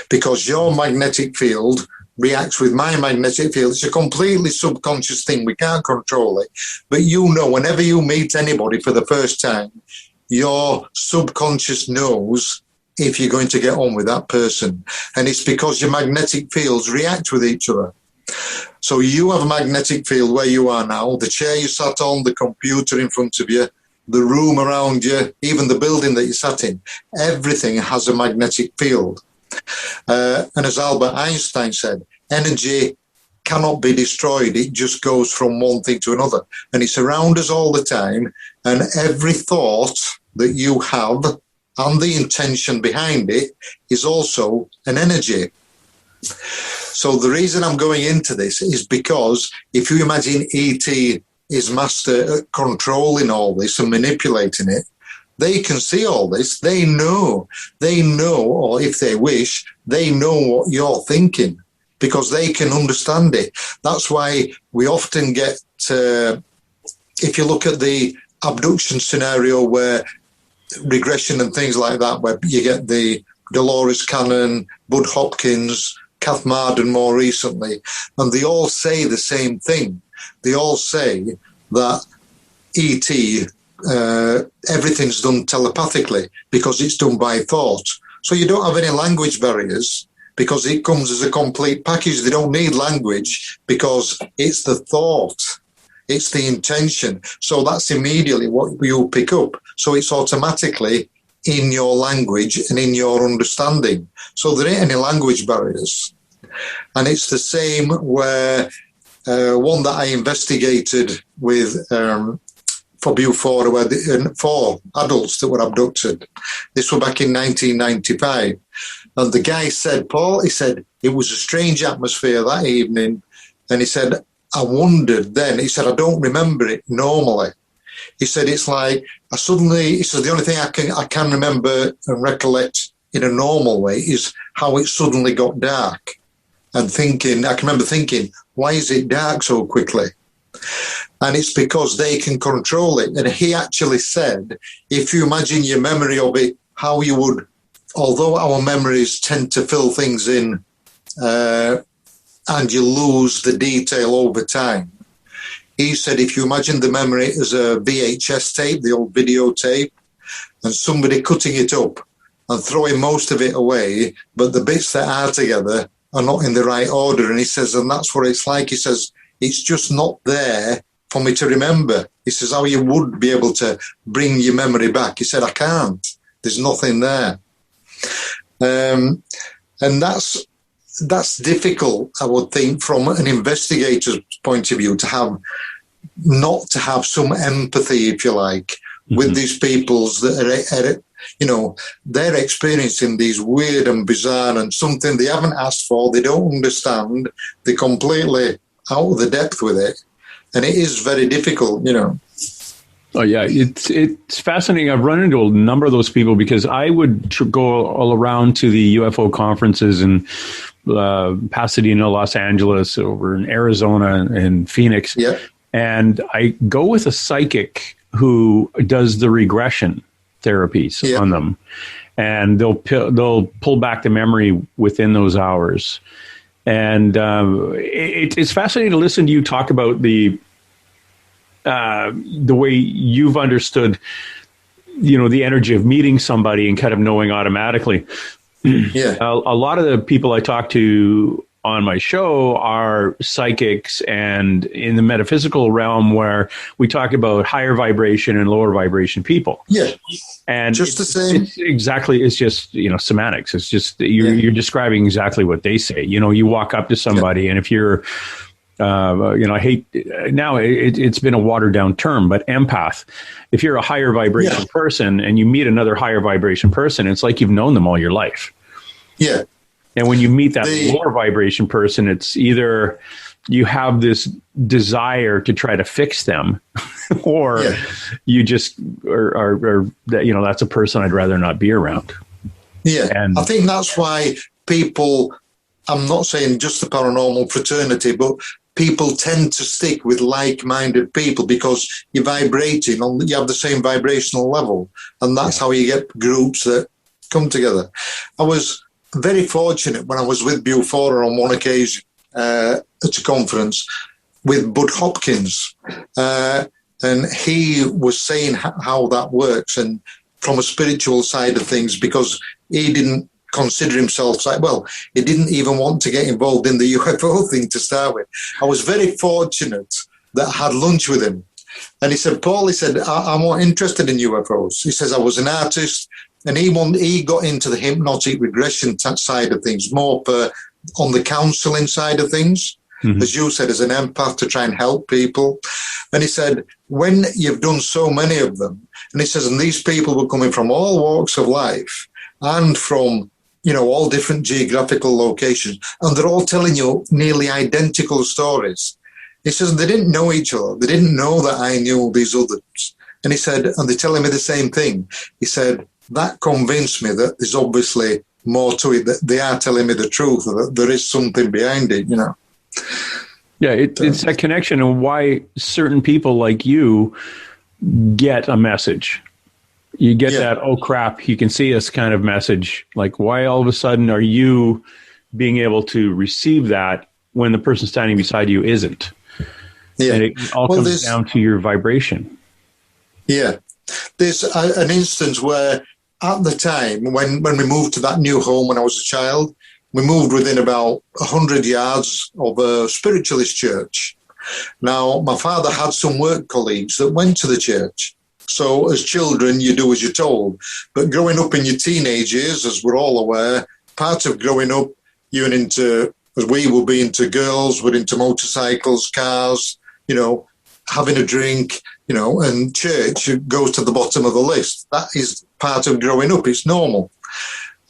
because your magnetic field reacts with my magnetic field. It's a completely subconscious thing. We can't control it. But you know, whenever you meet anybody for the first time, your subconscious knows if you're going to get on with that person. And it's because your magnetic fields react with each other. So you have a magnetic field where you are now, the chair you sat on, the computer in front of you, the room around you, even the building that you sat in. Everything has a magnetic field. And as Albert Einstein said, energy cannot be destroyed. It just goes from one thing to another. And it's around us all the time. And every thought that you have and the intention behind it is also an energy. So the reason I'm going into this is because if you imagine E.T. is master at controlling all this and manipulating it, they can see all this. They know, or if they wish, they know what you're thinking because they can understand it. That's why we often get, if you look at the abduction scenario where regression and things like that, where you get the Dolores Cannon, Bud Hopkins, Kath Marden more recently, and they all say the same thing. They all say that E.T., everything's done telepathically because it's done by thought. So you don't have any language barriers because it comes as a complete package. They don't need language because it's the thought, it's the intention. So that's immediately what you pick up. So it's automatically in your language and in your understanding. So there ain't any language barriers. And it's the same where one that I investigated with for BUFORA, where 4 adults that were abducted. This was back in 1995. And the guy said, Paul, he said, it was a strange atmosphere that evening. And he said, I wondered then, he said, I don't remember it normally. He said, it's like, he said, the only thing I can remember and recollect in a normal way is how it suddenly got dark. And I can remember thinking, why is it dark so quickly? And it's because they can control it. And he actually said, if you imagine your memory of it, how you would, although our memories tend to fill things in and you lose the detail over time, he said, if you imagine the memory as a VHS tape, the old videotape, and somebody cutting it up and throwing most of it away, but the bits that are together are not in the right order. And he says, and that's what it's like. He says, it's just not there for me to remember. He says, how you would be able to bring your memory back. He said, I can't. There's nothing there. And that's difficult, I would think, from an investigator's point of view, not to have some empathy, if you like, with these peoples that are, they're experiencing these weird and bizarre and something they haven't asked for, they don't understand, they're completely out of the depth with it. And it is very difficult, Oh, yeah, it's fascinating. I've run into a number of those people because I would go all around to the UFO conferences in Pasadena, Los Angeles, over in Arizona and Phoenix. Yeah. And I go with a psychic who does the regression therapies on them. And they'll pull back the memory within those hours. And it's fascinating to listen to you talk about the way you've understood, the energy of meeting somebody and kind of knowing automatically. Yeah. A lot of the people I talk to on my show are psychics and in the metaphysical realm where we talk about higher vibration and lower vibration people. Yeah. And just the same. It's just, semantics. It's just, you're describing exactly what they say. You walk up to somebody and if you're, I hate now it's been a watered down term, but empath, if you're a higher vibration person and you meet another higher vibration person, it's like you've known them all your life. Yeah. And when you meet that lower vibration person, it's either you have this desire to try to fix them or you just are that's a person I'd rather not be around. Yeah. And I think that's why people, I'm not saying just the paranormal fraternity, but people tend to stick with like-minded people because you're vibrating, you have the same vibrational level. And that's how you get groups that come together. I was very fortunate when I was with BUFORA on one occasion at a conference with Bud Hopkins. And he was saying how that works and from a spiritual side of things, because he didn't consider himself he didn't even want to get involved in the UFO thing to start with. I was very fortunate that I had lunch with him. And he said, Paul, I'm more interested in UFOs. He says, I was an artist. And he got into the hypnotic regression side of things, more on the counseling side of things, as you said, as an empath to try and help people. And he said, when you've done so many of them, and he says, and these people were coming from all walks of life and from, all different geographical locations, and they're all telling you nearly identical stories. He says, they didn't know each other. They didn't know that I knew these others. And he said, and they're telling me the same thing. He said, that convinced me that there's obviously more to it, that they are telling me the truth, that there is something behind it, Yeah, it's that connection and why certain people like you get a message. You get that, oh crap, you can see us kind of message. Like, why all of a sudden are you being able to receive that when the person standing beside you isn't? Yeah. And it all comes down to your vibration. Yeah. There's an instance where at the time when we moved to that new home when I was a child, we moved within about 100 yards of a spiritualist church. Now, my father had some work colleagues that went to the church. So as children, you do as you're told. But growing up in your teenage years, as we're all aware, part of growing up, you're into, as we will be into girls, we're into motorcycles, cars, having a drink, and church goes to the bottom of the list. That is part of growing up. It's normal.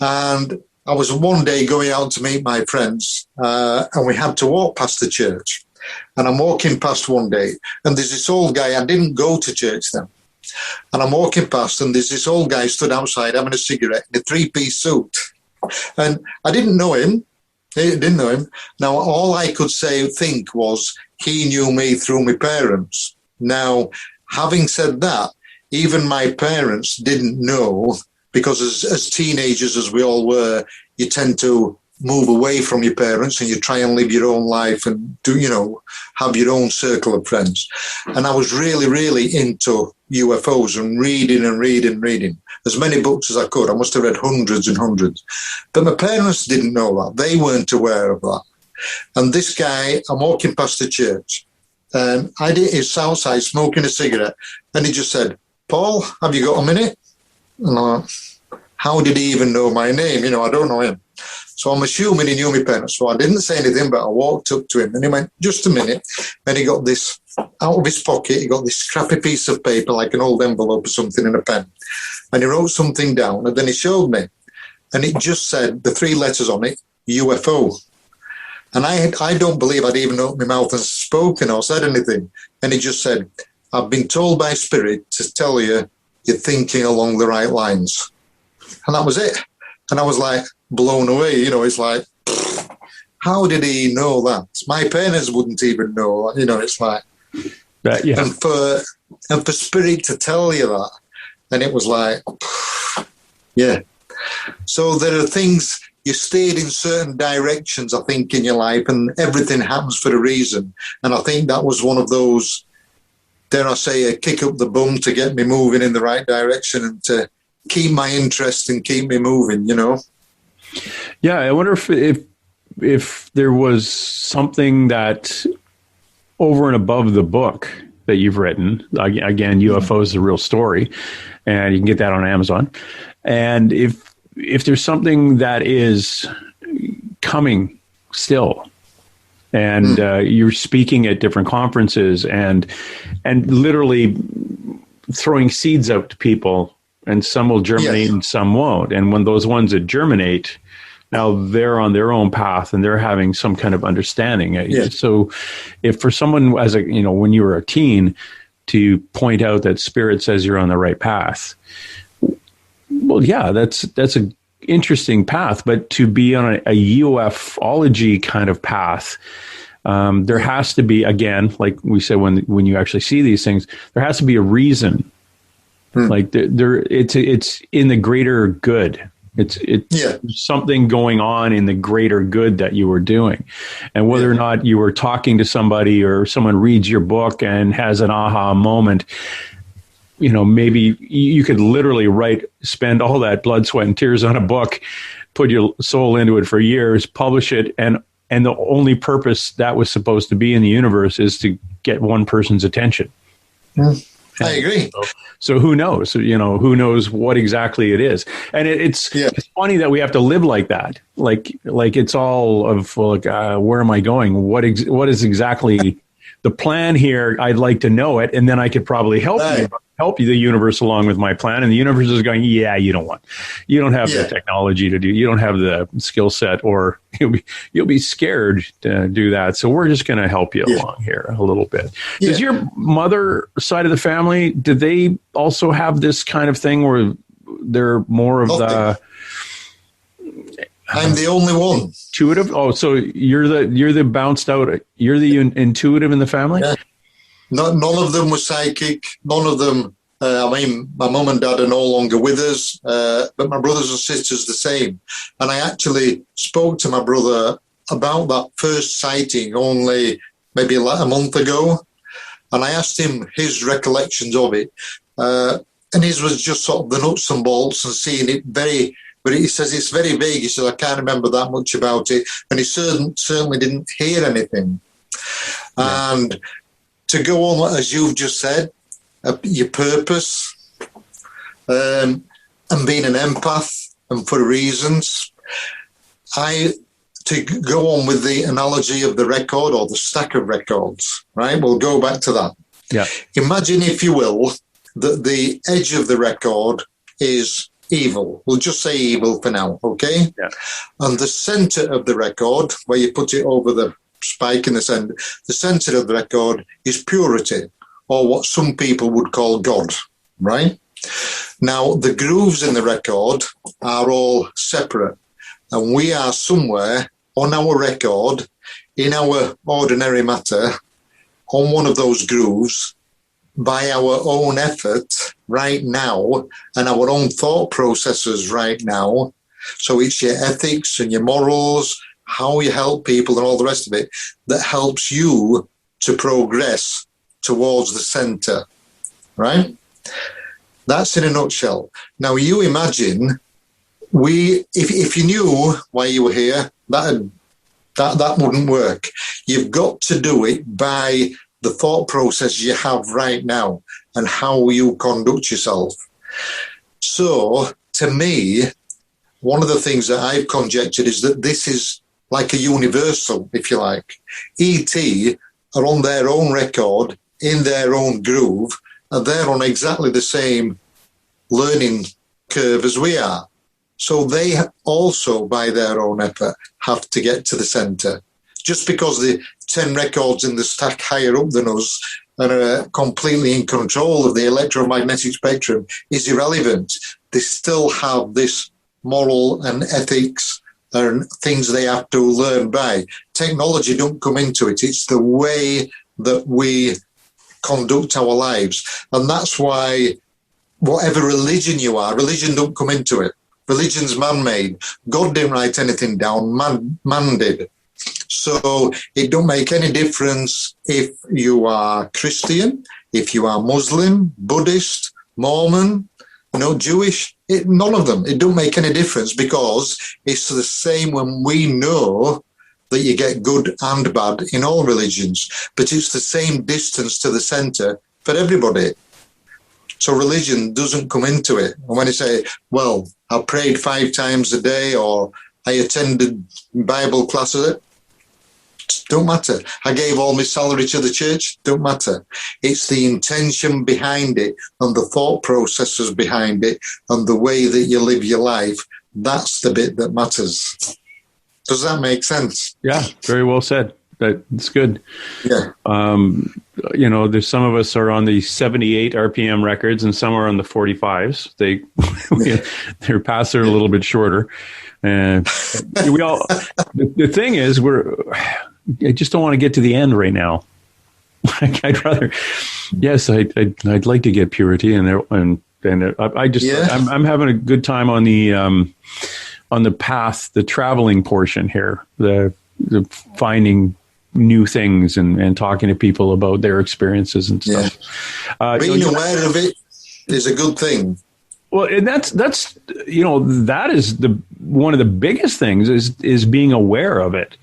And I was one day going out to meet my friends, and we had to walk past the church. And I'm walking past one day, and there's this old guy. I didn't go to church then. And I'm walking past, and there's this old guy stood outside having a cigarette in a three-piece suit. And I didn't know him. Now, all I could think was he knew me through my parents. Now, having said that, even my parents didn't know, because as teenagers, as we all were, you tend to move away from your parents and you try and live your own life and have your own circle of friends. And I was really, really into UFOs and reading as many books as I could. I must have read hundreds and hundreds. But my parents didn't know that. They weren't aware of that. And this guy, I'm walking past the church, He was outside smoking a cigarette, and he just said, "Paul, have you got a minute?" And I'm like, how did he even know my name? I don't know him. So I'm assuming he knew my parents. So I didn't say anything, but I walked up to him and he went, "Just a minute." And he got this out of his pocket. He got this scrappy piece of paper, like an old envelope or something, and a pen. And he wrote something down, and then he showed me. And it just said, the 3 letters on it, UFO. And I don't believe I'd even opened my mouth and spoken or said anything. And he just said, "I've been told by Spirit to tell you you're thinking along the right lines." And that was it. And I was like blown away. It's like, how did he know that? My parents wouldn't even know. It's like, yeah. And for Spirit to tell you that, and it was like, yeah. So there are things, you steered in certain directions, I think, in your life, and everything happens for a reason. And I think that was one of those, dare I say, a kick up the bum to get me moving in the right direction and to keep my interest and keep me moving, Yeah, I wonder if there was something that over and above the book that you've written, again, UFOs, the real story, and you can get that on Amazon. And if there's something that is coming still, and you're speaking at different conferences and literally throwing seeds out to people, and some will germinate and some won't. And when those ones that germinate, now they're on their own path and they're having some kind of understanding. So if for someone as when you were a teen to point out that Spirit says you're on the right path, well, yeah, that's a interesting path, but to be on a ufology kind of path, there has to be, again, like we said, when you actually see these things, there has to be a reason. Like it's in the greater good. It's something going on in the greater good that you were doing. And whether or not you were talking to somebody or someone reads your book and has an aha moment, maybe you could literally spend all that blood, sweat, and tears on a book, put your soul into it for years, publish it, and the only purpose that was supposed to be in the universe is to get one person's attention. I agree. So who knows? Who knows what exactly it is? And it's funny that we have to live like that. Like it's all of where am I going? What is exactly the plan here? I'd like to know it, and then I could probably help you, the universe, along with my plan. And the universe is going, yeah, you don't have the technology to do. You don't have the skill set, or you'll be scared to do that. So we're just going to help you along here a little bit. Does your mother side of the family, do they also have this kind of thing where they're more of the? I'm the only one. Intuitive? Oh, so you're the bounced out. You're the intuitive in the family. Yeah. None of them were psychic. None of them. My mum and dad are no longer with us, but my brothers and sisters the same. And I actually spoke to my brother about that first sighting only maybe a month ago, and I asked him his recollections of it, and his was just sort of the nuts and bolts and seeing it very. But he says it's very vague. He says I can't remember that much about it, and he certainly didn't hear anything. Yeah. And to go on, as you've just said, your purpose, and being an empath, and for reasons. To go on with the analogy of the record or the stack of records, right? We'll go back to that. Yeah. Imagine, if you will, that the edge of the record is evil. We'll just say evil for now, okay? Yeah. And the center of the record, where you put it over the spike in the center of the record is purity, or what some people would call God, right? Now, the grooves in the record are all separate, and we are somewhere on our record, in our ordinary matter, on one of those grooves, by our own effort right now, and our own thought processes right now. So it's your ethics and your morals, how you help people and all the rest of it, that helps you to progress towards the center, right? That's in a nutshell. Now, you imagine, if you knew why you were here, that wouldn't work. You've got to do it by the thought process you have right now and how you conduct yourself. So, to me, one of the things that I've conjectured is that this is like a universal, if you like. ET are on their own record, in their own groove, and they're on exactly the same learning curve as we are. So they also, by their own effort, have to get to the centre. Just because the 10 records in the stack higher up than us are completely in control of the electromagnetic spectrum is irrelevant. They still have this moral and ethics and things they have to learn by. Technology don't come into it. It's the way that we conduct our lives. And that's why whatever religion you are, religion don't come into it. Religion's man-made. God didn't write anything down. Man did. So it don't make any difference if you are Christian, if you are Muslim, Buddhist, Mormon, Jewish. None of them. It don't make any difference because it's the same when we know that you get good and bad in all religions, but it's the same distance to the centre for everybody. So religion doesn't come into it. And when you say, well, I prayed 5 times a day or I attended Bible classes, don't matter. I gave all my salary to the church, don't matter. It's the intention behind it and the thought processes behind it and the way that you live your life. That's the bit that matters. Does that make sense? Yeah, very well said. That's good. Yeah. There's some of us are on the 78 RPM records and some are on the 45s. Their paths are a little bit shorter. And the thing is, I just don't want to get to the end right now. I'd rather, yes, I'd like to get purity I'm having a good time on the path, the traveling portion here, the finding new things and talking to people about their experiences and stuff. Yeah. Being aware of it is a good thing. Well, and that's that is one of the biggest things is being aware of it.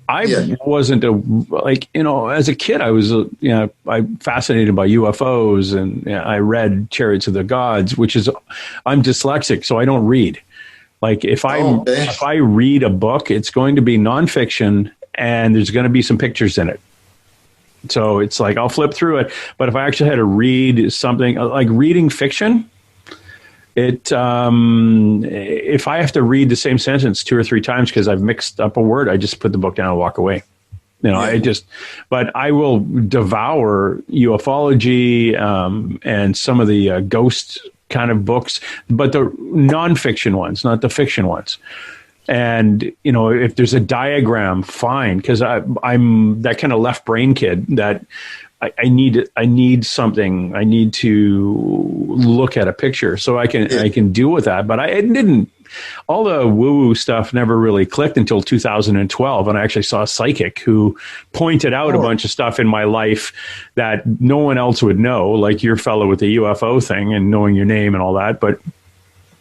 I wasn't as a kid, I was, I'm fascinated by UFOs and I read Chariots of the Gods, I'm dyslexic, so I don't read. Like if I read a book, it's going to be nonfiction and there's going to be some pictures in it. So it's like, I'll flip through it. But if I actually had to read something like reading fiction, if I have to read the same sentence 2 or 3 times because I've mixed up a word, I just put the book down and walk away. But I will devour ufology and some of the ghost kind of books, but the nonfiction ones, not the fiction ones. And, if there's a diagram, fine, because I'm that kind of left brain kid that I need something. I need to look at a picture so I can deal with that. But all the woo-woo stuff never really clicked until 2012. And I actually saw a psychic who pointed out a bunch of stuff in my life that no one else would know, like your fellow with the UFO thing and knowing your name and all that. But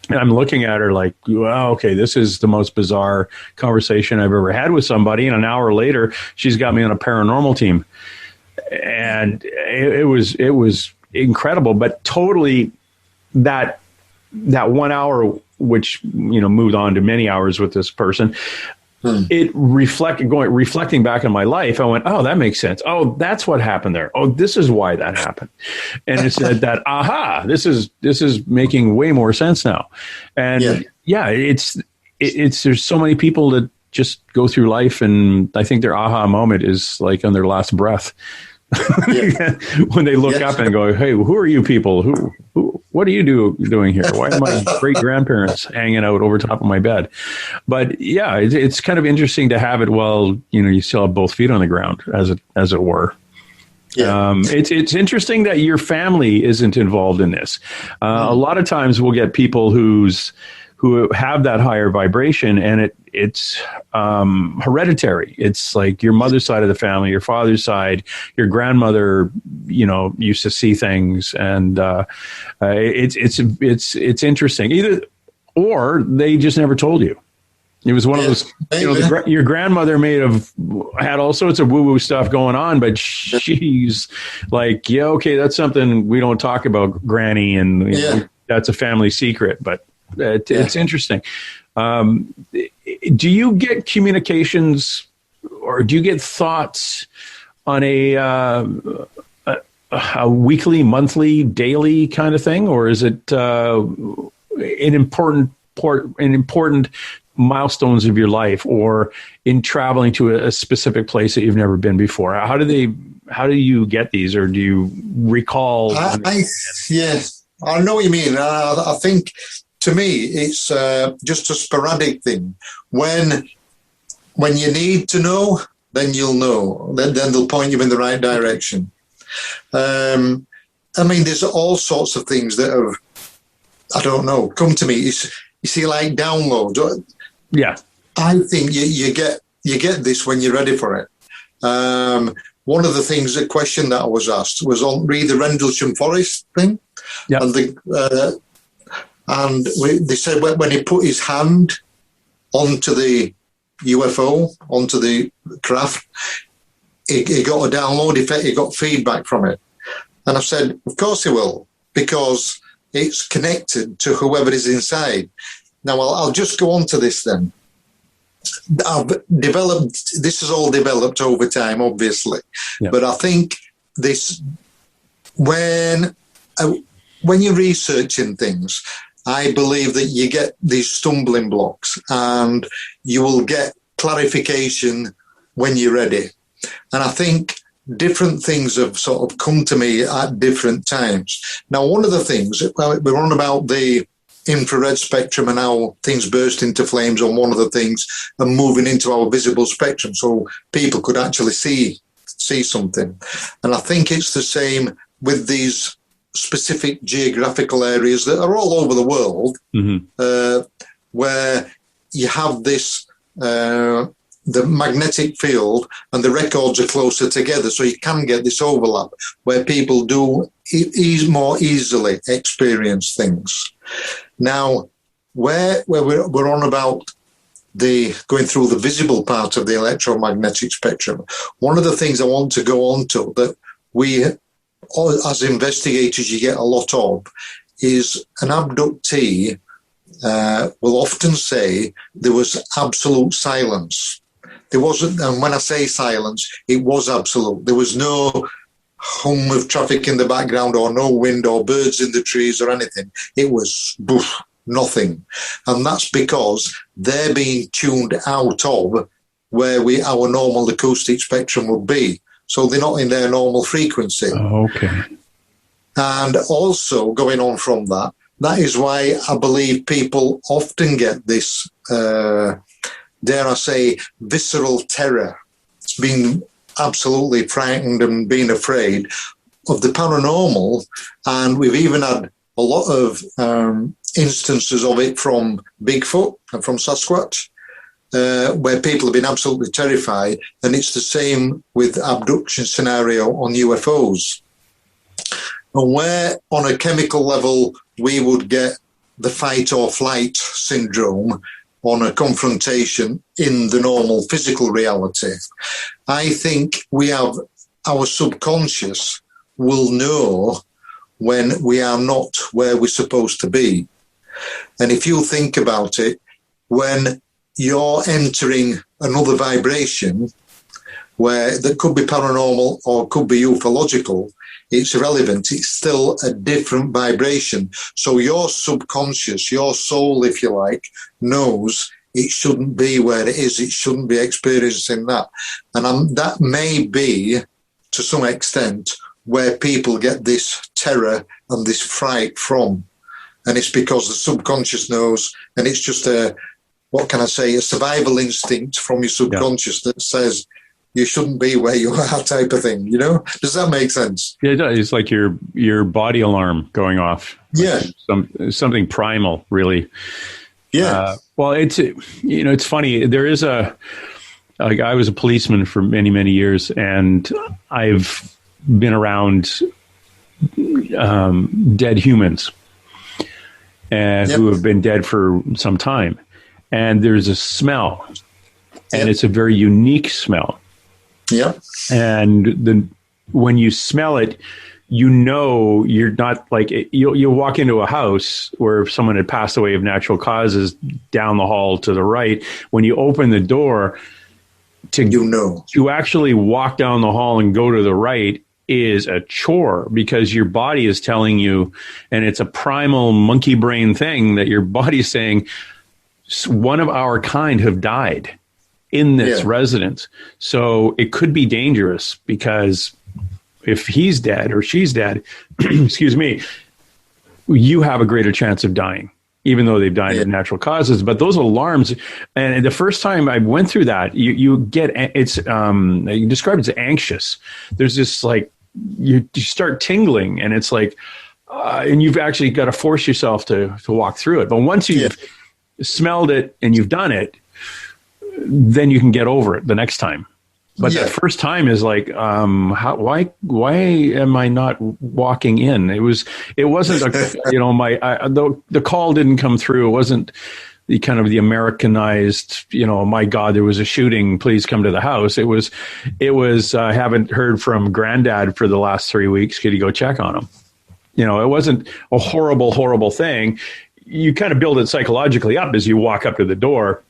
I'm looking at her like, wow, okay, this is the most bizarre conversation I've ever had with somebody. And an hour later, she's got me on a paranormal team. And it was incredible, but totally that 1 hour, which, moved on to many hours with this person, it reflecting back on my life. I went, oh, that makes sense. Oh, that's what happened there. Oh, this is why that happened. And it said that, aha, this is making way more sense now. And it's there's so many people that just go through life, and I think their aha moment is like on their last breath. When they look up and go, hey, who are you people? What are you doing here? Why are my great grandparents hanging out over top of my bed? But it's kind of interesting to have it while you still have both feet on the ground, as it were. It's interesting that your family isn't involved in this. A lot of times we'll get people who have that higher vibration, and it's hereditary. It's like your mother's side of the family, your father's side, your grandmother, used to see things, and it's interesting. Or they just never told you. It was one of those, your grandmother had all sorts of woo-woo stuff going on, but she's like, yeah, okay, that's something we don't talk about, Granny, and that's a family secret, but it's interesting. Do you get communications or do you get thoughts on a weekly, monthly, daily kind of thing, or is it an important milestones of your life, or in traveling to a specific place that you've never been before? How do you get these, or do you recall? I know what you mean. I think to me it's just a sporadic thing. When you need to know, then you'll know. Then they'll point you in the right direction. I mean, there's all sorts of things that have, I don't know, come to me. You see, like downloads. Yeah, I think you get this when you're ready for it. One of the things, a question that I was asked was on read the Rendlesham Forest thing, and they said when he put his hand onto the UFO, onto the craft, he got a download effect. He got feedback from it, and I said, of course he will, because it's connected to whoever is inside. Now, I'll just go on to this then. This is all developed over time, obviously. Yeah. But I think this, when you're researching things, I believe that you get these stumbling blocks and you will get clarification when you're ready. And I think different things have sort of come to me at different times. Now, one of the things, we're on about the infrared spectrum and how things burst into flames on one of the things and moving into our visible spectrum so people could actually see something. And I think it's the same with these specific geographical areas that are all over the world, where you have this, the magnetic field and the records are closer together, so you can get this overlap where people do more easily experience things. Now, where we're on about the going through the visible part of the electromagnetic spectrum, one of the things I want to go on to that we, as investigators, you get a lot of, is an abductee will often say there was absolute silence. There wasn't, and when I say silence, it was absolute. There was no hum of traffic in the background or no wind or birds in the trees or anything. It was nothing. And that's because they're being tuned out of where our normal acoustic spectrum would be. So they're not in their normal frequency. Oh, okay. And also, going on from that, that is why I believe people often get this, dare I say, visceral terror. It's being absolutely frightened and being afraid of the paranormal. And we've even had a lot of instances of it from Bigfoot and from Sasquatch, where people have been absolutely terrified. And it's the same with abduction scenario on UFOs. And where on a chemical level we would get the fight or flight syndrome on a confrontation in the normal physical reality, I think we have our subconscious will know when we are not where we're supposed to be. And if you think about it, when you're entering another vibration where that could be paranormal or could be ufological, it's irrelevant. It's still a different vibration. So your subconscious, your soul, if you like, knows it shouldn't be where it is. It shouldn't be experiencing that. And that may be, to some extent, where people get this terror and this fright from. And it's because the subconscious knows, and it's just a survival instinct from your subconscious that says, you shouldn't be where you are, type of thing, you know? Does that make sense? Yeah, it does. It's like your body alarm going off. Yeah. Something primal, really. Yeah. Well, it's funny. There is I was a policeman for many, many years, and I've been around dead humans who have been dead for some time. and there's a smell, and it's a very unique smell. Yep. And when you smell it, you know you're not like you'll walk into a house where someone had passed away of natural causes down the hall to the right. When you open the door to actually walk down the hall and go to the right is a chore, because your body is telling you, and it's a primal monkey brain thing that your body's saying, one of our kind have died in this residence. So it could be dangerous, because if he's dead or she's dead, excuse me, you have a greater chance of dying, even though they've died of natural causes. But those alarms, and the first time I went through that, you get, it's, you describe it as anxious. There's this like, you start tingling, and it's like, and you've actually got to force yourself to walk through it. But once you've smelled it and you've done it, then you can get over it the next time. But that first time is like, why am I not walking in? It wasn't, the call didn't come through. It wasn't the kind of the Americanized, my God, there was a shooting, please come to the house. It was, I haven't heard from Granddad for the last 3 weeks. Could you go check on him? It wasn't a horrible, horrible thing. You kind of build it psychologically up as you walk up to the door.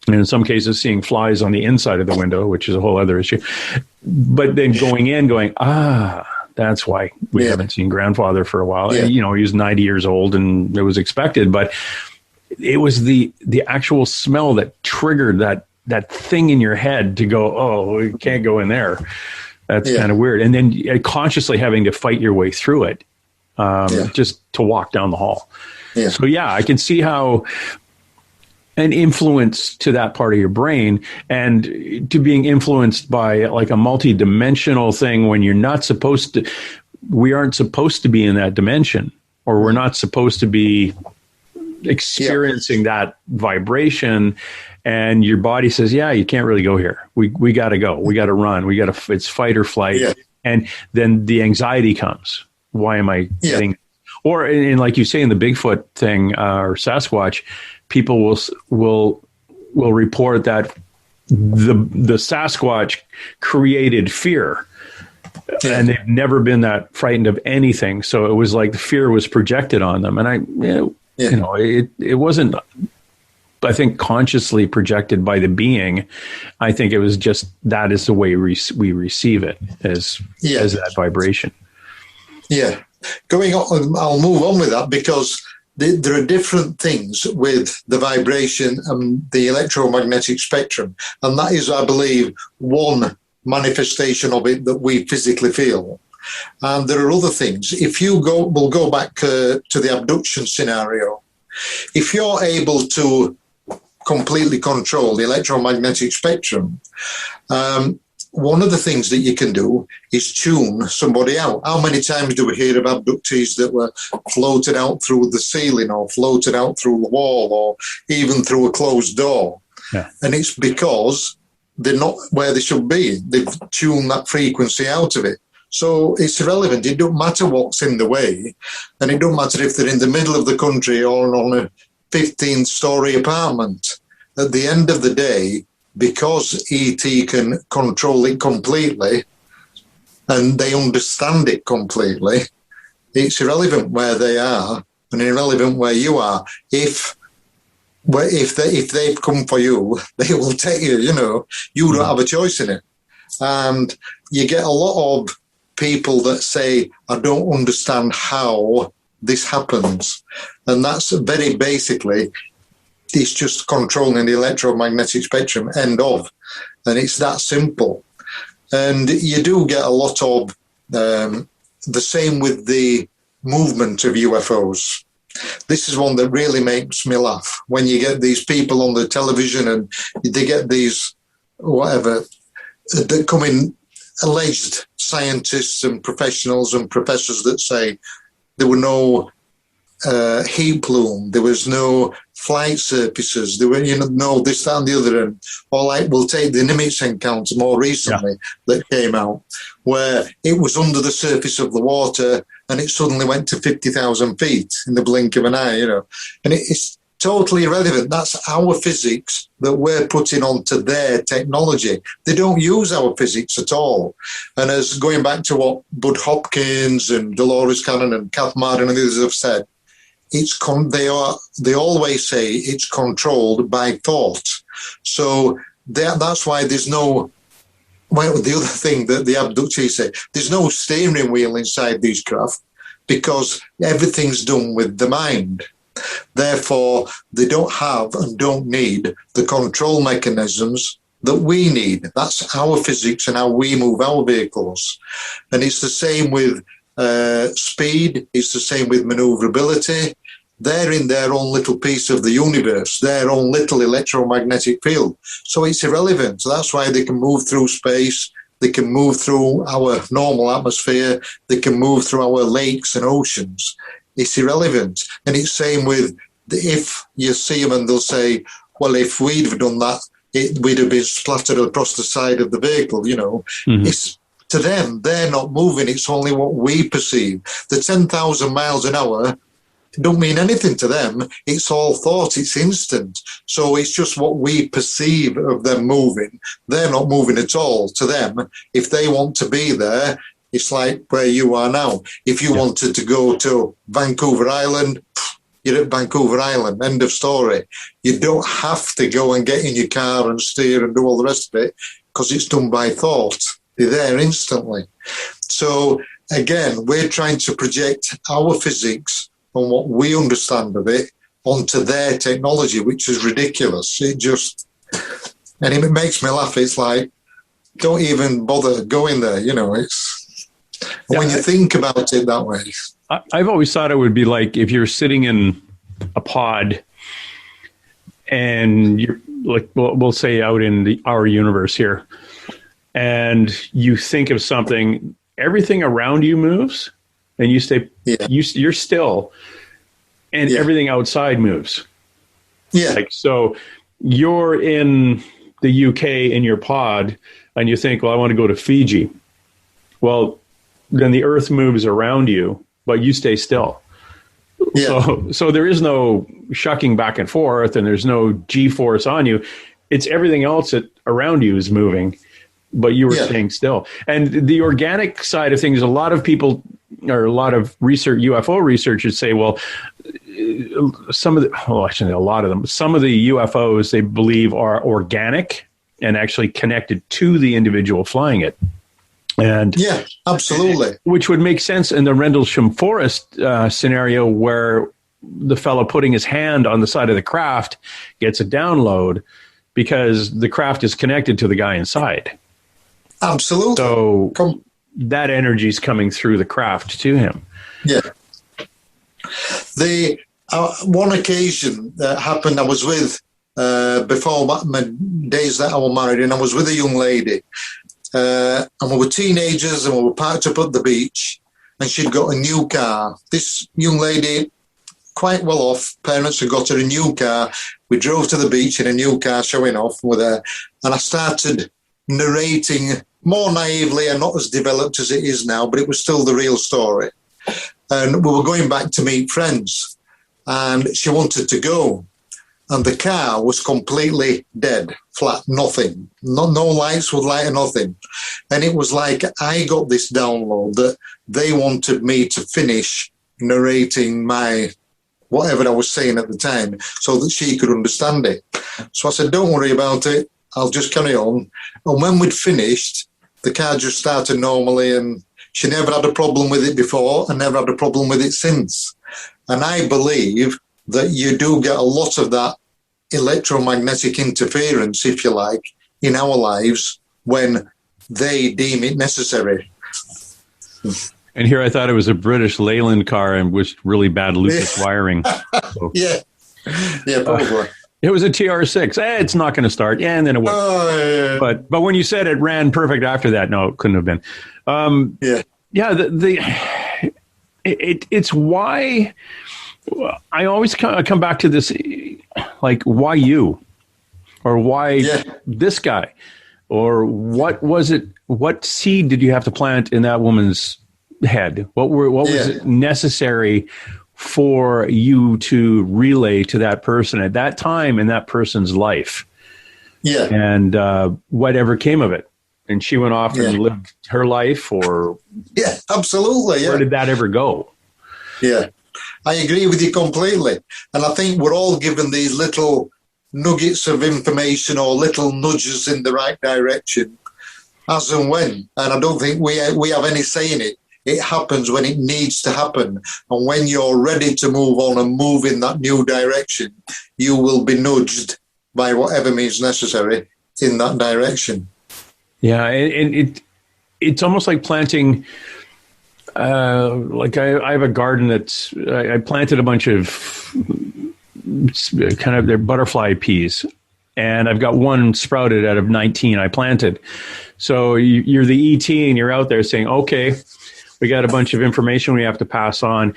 And in some cases, seeing flies on the inside of the window, which is a whole other issue. But then going, that's why we haven't seen grandfather for a while. Yeah. He was 90 years old, and it was expected. But it was the actual smell that triggered that thing in your head to go, oh, we can't go in there. That's kind of weird. And then consciously having to fight your way through it just to walk down the hall. Yeah. So, I can see how an influence to that part of your brain, and to being influenced by like a multi-dimensional thing when you're not supposed to, we aren't supposed to be in that dimension, or we're not supposed to be experiencing that vibration, and your body says, you can't really go here. We got to go. We got to run. It's fight or flight. Yeah. And then the anxiety comes. Why am I getting, or in like you say in the Bigfoot thing, or Sasquatch, people will report that the Sasquatch created fear, and they've never been that frightened of anything. So it was like the fear was projected on them, and it wasn't, I think, consciously projected by the being. I think it was just that is the way we receive it as that vibration. Yeah, going on, I'll move on with that, because there are different things with the vibration and the electromagnetic spectrum. And that is, I believe, one manifestation of it that we physically feel. And there are other things. If we'll go back to the abduction scenario. If you're able to completely control the electromagnetic spectrum, one of the things that you can do is tune somebody out. How many times do we hear of abductees that were floated out through the ceiling, or floated out through the wall, or even through a closed door? Yeah. And it's because they're not where they should be. They've tuned that frequency out of it. So it's irrelevant. It don't matter what's in the way. And it don't matter if they're in the middle of the country or on a 15-story apartment. At the end of the day, because ET can control it completely and they understand it completely, it's irrelevant where they are and irrelevant where you are. If they've come for you, they will take you, you don't have a choice in it. And you get a lot of people that say, I don't understand how this happens. And that's very basically, it's just controlling the electromagnetic spectrum, end of. And it's that simple. And you do get a lot of the same with the movement of UFOs. This is one that really makes me laugh. When you get these people on the television and they get these, that come in, alleged scientists and professionals and professors that say there were no heat plume, there was no flight surfaces, there were, no this, that, and the other. And we'll take the Nimitz encounter more recently that came out, where it was under the surface of the water and it suddenly went to 50,000 feet in the blink of an eye, And it's totally irrelevant. That's our physics that we're putting onto their technology. They don't use our physics at all. And as going back to what Bud Hopkins and Dolores Cannon and Kath Martin and others have said, they always say it's controlled by thought. So that's why there's no, well, the other thing that the abductees say, there's no steering wheel inside these craft because everything's done with the mind. Therefore, they don't have and don't need the control mechanisms that we need. That's our physics and how we move our vehicles. And it's the same with speed. It's the same with maneuverability. They're in their own little piece of the universe, their own little electromagnetic field. So it's irrelevant. So that's why they can move through space. They can move through our normal atmosphere. They can move through our lakes and oceans. It's irrelevant. And it's same with if you see them and they'll say, well, if we'd have done that, we'd have been splattered across the side of the vehicle, you know. Mm-hmm. It's to them, they're not moving. It's only what we perceive. The 10,000 miles an hour don't mean anything to them. It's all thought. It's instant. So it's just what we perceive of them moving. They're not moving at all. To them, if they want to be there, it's like where you are now. If you wanted to go to Vancouver Island, you're at Vancouver Island, end of story. You don't have to go and get in your car and steer and do all the rest of it because it's done by thought. They're there instantly. So, again, we're trying to project our physics and what we understand of it onto their technology, which is ridiculous. And it makes me laugh. It's like, don't even bother going there, you know, when you think about it that way. I've always thought it would be like if you're sitting in a pod and you're like, we'll say out in our universe here, and you think of something, everything around you moves and you stay, you're still, and everything outside moves. Yeah. Like, so you're in the UK in your pod and you think, well, I want to go to Fiji. Well, then the earth moves around you, but you stay still. Yeah. So there is no shucking back and forth and there's no G-force on you. It's everything else around you is moving, but you were staying still. And the organic side of things, a lot of people or a lot of UFO researchers say, well, some of the UFOs they believe are organic and actually connected to the individual flying it. And yeah, absolutely. Which would make sense in the Rendlesham Forest scenario where the fellow putting his hand on the side of the craft gets a download because the craft is connected to the guy inside. Absolutely. So that energy is coming through the craft to him. Yeah. The one occasion that happened, I was with, before my days that I was married, and I was with a young lady. And we were teenagers and we were parked up at the beach and she'd got a new car. This young lady, quite well off, parents had got her a new car. We drove to the beach in a new car showing off with her. And I started narrating more naively and not as developed as it is now, but it was still the real story. And we were going back to meet friends and she wanted to go. And the car was completely dead, flat, nothing. No lights would light or nothing. And it was like I got this download that they wanted me to finish narrating my whatever I was saying at the time so that she could understand it. So I said, don't worry about it. I'll just carry on. And when we'd finished, the car just started normally and she never had a problem with it before and never had a problem with it since. And I believe that you do get a lot of that electromagnetic interference, if you like, in our lives when they deem it necessary. And here I thought it was a British Leyland car and was really bad Lucas wiring. So. Yeah, probably. It was a TR6. It's not going to start. Yeah, and then it went. But when you said it ran perfect after that, no, it couldn't have been. It's why I always come back to this, like, why you? Or why this guy? Or what was it? What seed did you have to plant in that woman's head? What was it necessary for you to relay to that person at that time in that person's life. Yeah. And whatever came of it. And she went off and lived her life, or yeah, absolutely. Yeah. Where did that ever go? Yeah, I agree with you completely. And I think we're all given these little nuggets of information or little nudges in the right direction as and when. And I don't think we have any say in it. It happens when it needs to happen. And when you're ready to move on and move in that new direction, you will be nudged by whatever means necessary in that direction. Yeah, and it's almost like planting. Like I have a garden that's I planted a bunch of kind of their butterfly peas, and I've got one sprouted out of 19 I planted. So you're the ET, and you're out there saying, "Okay, we got a bunch of information we have to pass on.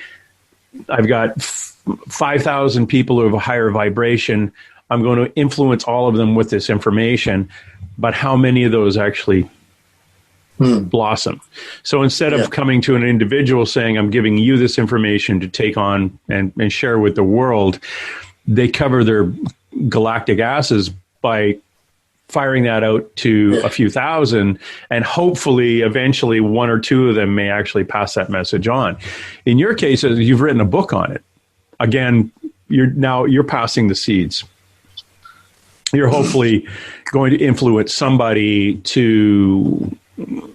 I've got 5,000 people who have a higher vibration. I'm going to influence all of them with this information." But how many of those actually blossom? So instead of coming to an individual saying, I'm giving you this information to take on and share with the world, they cover their galactic asses by firing that out to a few thousand, and hopefully eventually one or two of them may actually pass that message on. In your case, you've written a book on it. Again, you're passing the seeds. You're hopefully going to influence somebody to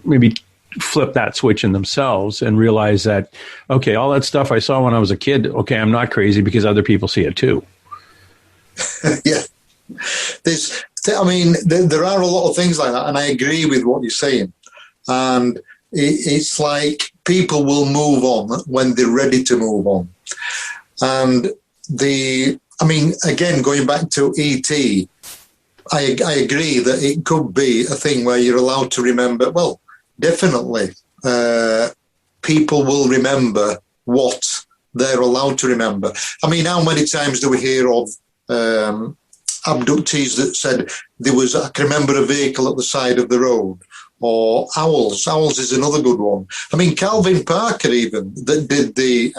maybe flip that switch in themselves and realize that, okay, all that stuff I saw when I was a kid, okay, I'm not crazy because other people see it too. Yeah. There are a lot of things like that, and I agree with what you're saying. And it's like people will move on when they're ready to move on. And again, going back to ET, I agree that it could be a thing where you're allowed to remember. Well, definitely, people will remember what they're allowed to remember. I mean, how many times do we hear of abductees that said I can remember a vehicle at the side of the road, or owls. Owls is another good one. I mean, Calvin Parker even, that did the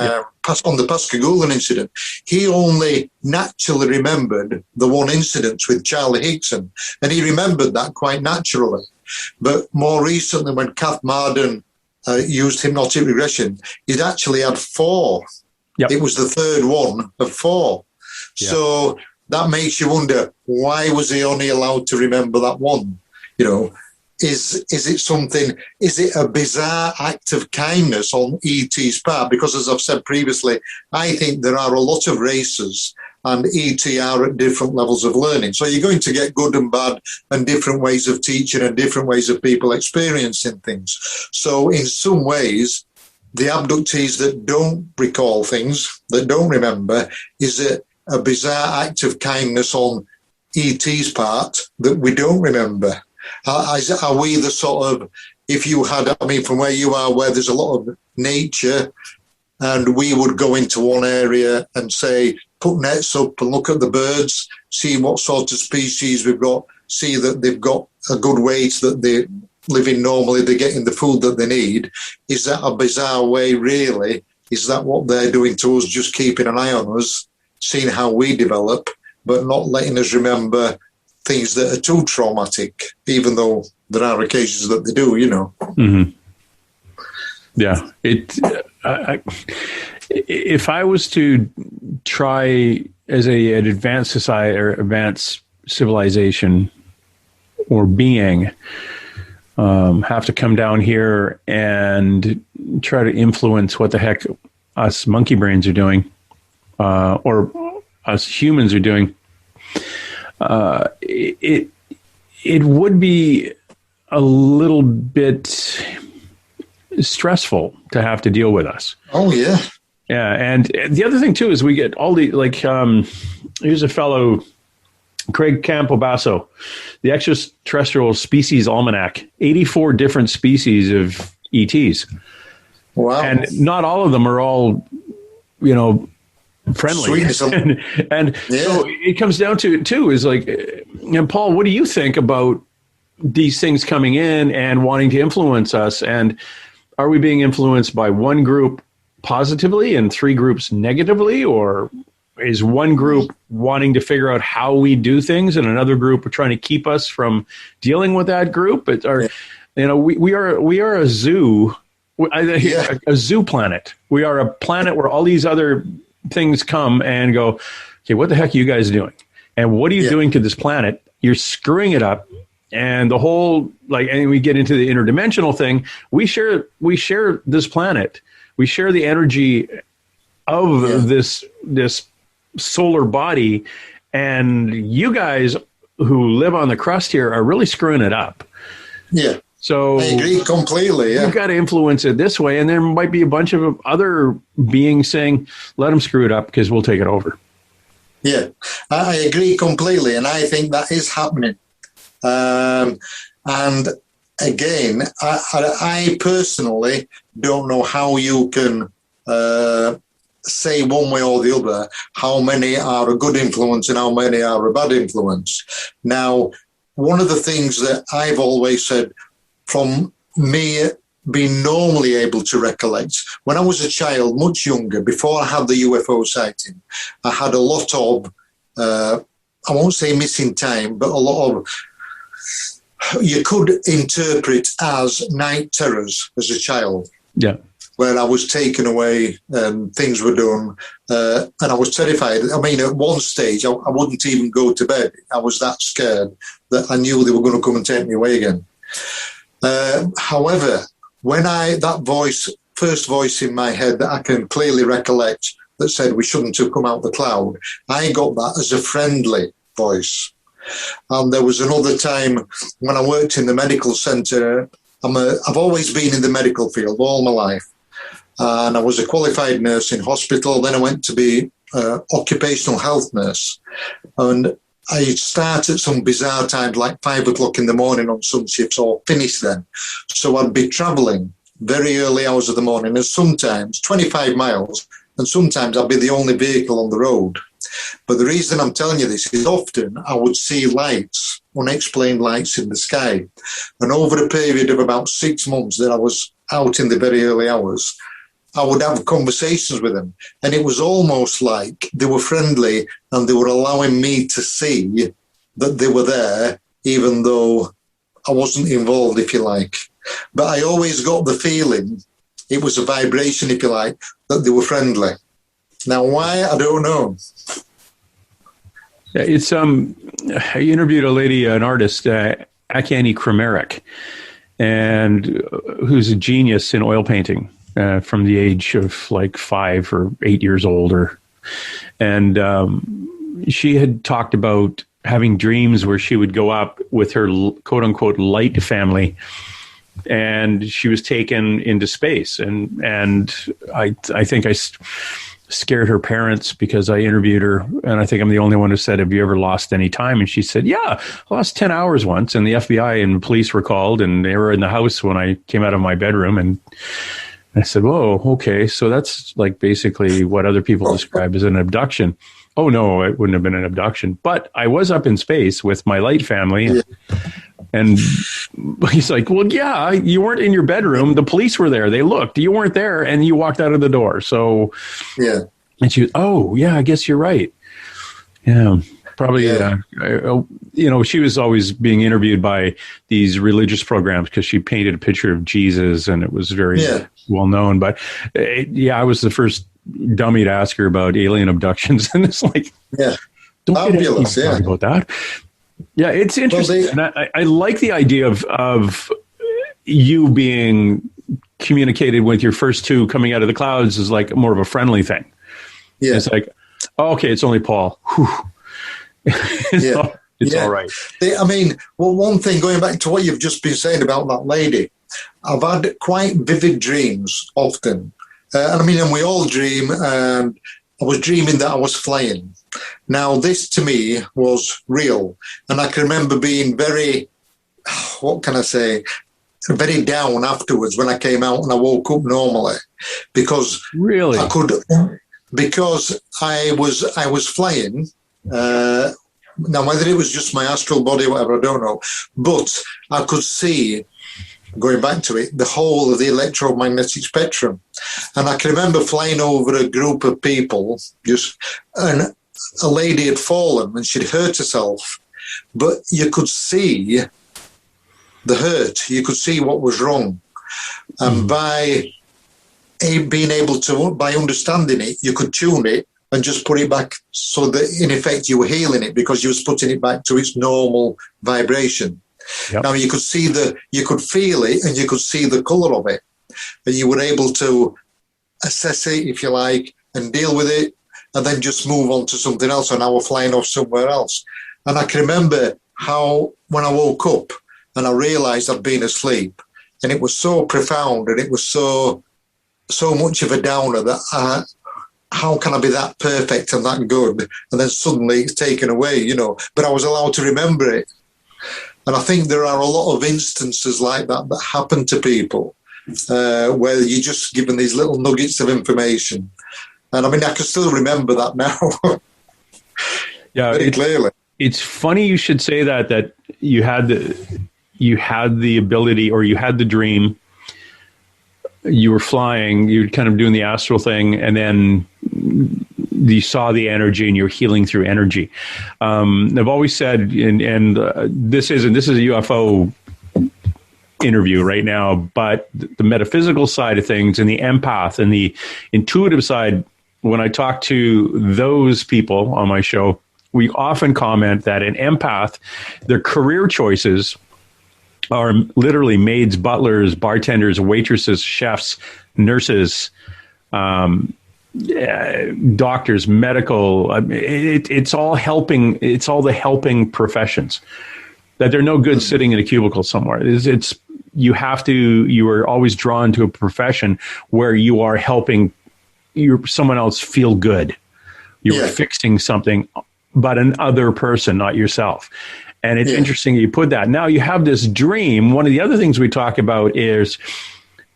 on the Pascagoula incident, he only naturally remembered the one incident with Charlie Hickson, and he remembered that quite naturally. But more recently, when Kath Marden used hypnotic regression, he'd actually had 4. Yep. It was the third one of 4. Yep. So that makes you wonder, why was he only allowed to remember that one? You know, is it something, is it a bizarre act of kindness on ET's part? Because as I've said previously, I think there are a lot of races and ET are at different levels of learning. So you're going to get good and bad and different ways of teaching and different ways of people experiencing things. So in some ways, the abductees that don't recall things, that don't remember, is it a bizarre act of kindness on ET's part that we don't remember? Are we the sort of, if you had, I mean, from where you are, where there's a lot of nature, and we would go into one area and say, put nets up and look at the birds, see what sort of species we've got, see that they've got a good weight, that they're living normally, they're getting the food that they need. Is that a bizarre way, really? Is that what they're doing to us, just keeping an eye on us, seeing how we develop, but not letting us remember things that are too traumatic, even though there are occasions that they do, you know? Mm-hmm. Yeah. If I was to try as an advanced society or advanced civilization or being, have to come down here and try to influence what the heck us monkey brains are doing, or us humans are doing, it would be a little bit stressful to have to deal with us. Oh, yeah. Yeah. And the other thing, too, is we get all the, like, here's a fellow, Craig Campobasso, the Extraterrestrial Species Almanac, 84 different species of ETs. Wow. And not all of them are all, you know, friendly. and yeah. So it comes down to it, too, is like, and Paul, what do you think about these things coming in and wanting to influence us? And are we being influenced by one group positively and 3 groups negatively, or is one group wanting to figure out how we do things and another group are trying to keep us from dealing with that group? We are a zoo, a zoo planet. We are a planet where all these other things come and go, okay, what the heck are you guys doing? And what are you doing to this planet? You're screwing it up. And the whole, and we get into the interdimensional thing. We share this planet. We share the energy of this solar body, and you guys who live on the crust here are really screwing it up. Yeah. So I agree completely. Yeah. You've got to influence it this way, and there might be a bunch of other beings saying, "Let them screw it up because we'll take it over." Yeah, I agree completely, and I think that is happening. And again, I personally don't know how you can say one way or the other how many are a good influence and how many are a bad influence. Now, one of the things that I've always said, from me being normally able to recollect, when I was a child, much younger, before I had the UFO sighting, I had a lot of, I won't say missing time, but a lot of, you could interpret as night terrors as a child. Yeah. Where I was taken away, things were done, and I was terrified. I mean, at one stage, I wouldn't even go to bed. I was that scared that I knew they were going to come and take me away again. However, when first voice in my head that I can clearly recollect that said we shouldn't have come out the cloud, I got that as a friendly voice. And there was another time when I worked in the medical centre. I've always been in the medical field all my life. And I was a qualified nurse in hospital. Then I went to be occupational health nurse. And I start at some bizarre times, like 5 o'clock in the morning on some shifts, or finish then. So I'd be travelling very early hours of the morning, and sometimes 25 miles, and sometimes I'd be the only vehicle on the road. But the reason I'm telling you this is often I would see lights, unexplained lights in the sky. And over a period of about 6 months that I was out in the very early hours, I would have conversations with them. And it was almost like they were friendly and they were allowing me to see that they were there, even though I wasn't involved, if you like. But I always got the feeling, it was a vibration, if you like, that they were friendly. Now, why? I don't know. It's I interviewed a lady, an artist, Akani Krameric, and who's a genius in oil painting from the age of like 5 or 8 years old. And she had talked about having dreams where she would go up with her quote unquote light family, and she was taken into space. And I think I scared her parents because I interviewed her, and I think I'm the only one who said, "Have you ever lost any time?" And she said, "Yeah, I lost 10 hours once." And the FBI and police were called, and they were in the house when I came out of my bedroom. And I said, "Whoa, okay, so that's like basically what other people describe as an abduction." Oh no, it wouldn't have been an abduction, but I was up in space with my light family. And he's like, "Well, yeah, you weren't in your bedroom. The police were there. They looked. You weren't there, and you walked out of the door." So, yeah. And she was, "Oh, yeah, I guess you're right." Yeah, probably. Yeah. She was always being interviewed by these religious programs because she painted a picture of Jesus, and it was very well known. But I was the first dummy to ask her about alien abductions, and it's like, don't get talk about that. Yeah, it's interesting. And I like the idea of you being communicated with your first 2 coming out of the clouds is like more of a friendly thing. Yeah. It's like, oh, okay, it's only Paul. It's all right. One thing, going back to what you've just been saying about that lady, I've had quite vivid dreams often. And we all dream, and I was dreaming that I was flying. Now, this to me was real. And I can remember being very, very down afterwards when I came out and I woke up normally. Because because I was flying. Now, whether it was just my astral body or whatever, I don't know. But I could see going back to it, the whole of the electromagnetic spectrum. And I can remember flying over a group of people, and a lady had fallen and she'd hurt herself, but you could see the hurt, you could see what was wrong. And by being able to, by understanding it, you could tune it and just put it back so that in effect you were healing it because you was putting it back to its normal vibration. Yep. Now you could feel it and you could see the colour of it. And you were able to assess it, if you like, and deal with it and then just move on to something else. And I was flying off somewhere else. And I can remember how when I woke up and I realised I'd been asleep, and it was so profound and it was so much of a downer that how can I be that perfect and that good? And then suddenly it's taken away, you know. But I was allowed to remember it. And I think there are a lot of instances like that happen to people where you're just given these little nuggets of information. And I mean, I can still remember that now. Yeah, very clearly. It's funny you should say that you had the ability, or you had the dream. You were flying, you're kind of doing the astral thing, and then you saw the energy and you're healing through energy. I've always said, and this is a UFO interview right now, but the metaphysical side of things and the empath and the intuitive side, when I talk to those people on my show, we often comment that an empath, their career choices are literally maids, butlers, bartenders, waitresses, chefs, nurses, doctors, medical. It's all helping. It's all the helping professions. That they're no good sitting in a cubicle somewhere. You are always drawn to a profession where you are helping someone else feel good. You're fixing something, but another person, not yourself. And it's interesting you put that. Now you have this dream. One of the other things we talk about is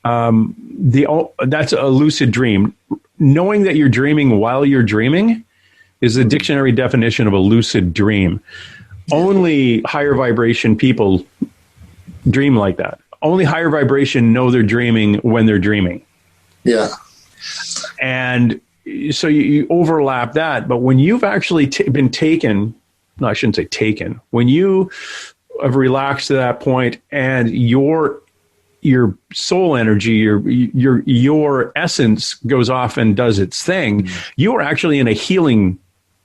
that's a lucid dream. Knowing that you're dreaming while you're dreaming is the dictionary definition of a lucid dream. Only higher vibration people dream like that. Only higher vibration know they're dreaming when they're dreaming. Yeah. And so you overlap that. But when you've actually been taken... No, I shouldn't say taken. When you have relaxed to that point and your soul energy, your essence goes off and does its thing, you are actually in a healing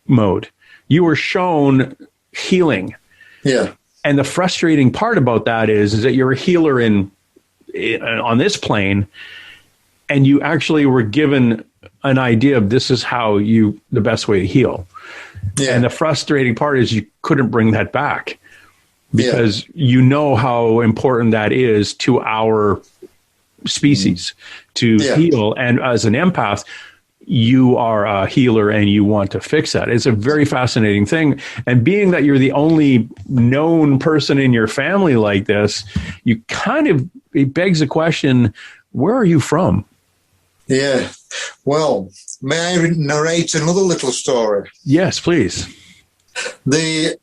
mode. You are shown healing. Yeah. And the frustrating part about that is that you're a healer on this plane, and you actually were given an idea of this is how the best way to heal. Yeah. And the frustrating part is you couldn't bring that back because you know how important that is to our species to heal. And as an empath, you are a healer and you want to fix that. It's a very fascinating thing. And being that you're the only known person in your family like this, it begs the question, where are you from? Yeah. Well, may I narrate another little story? Yes, please. I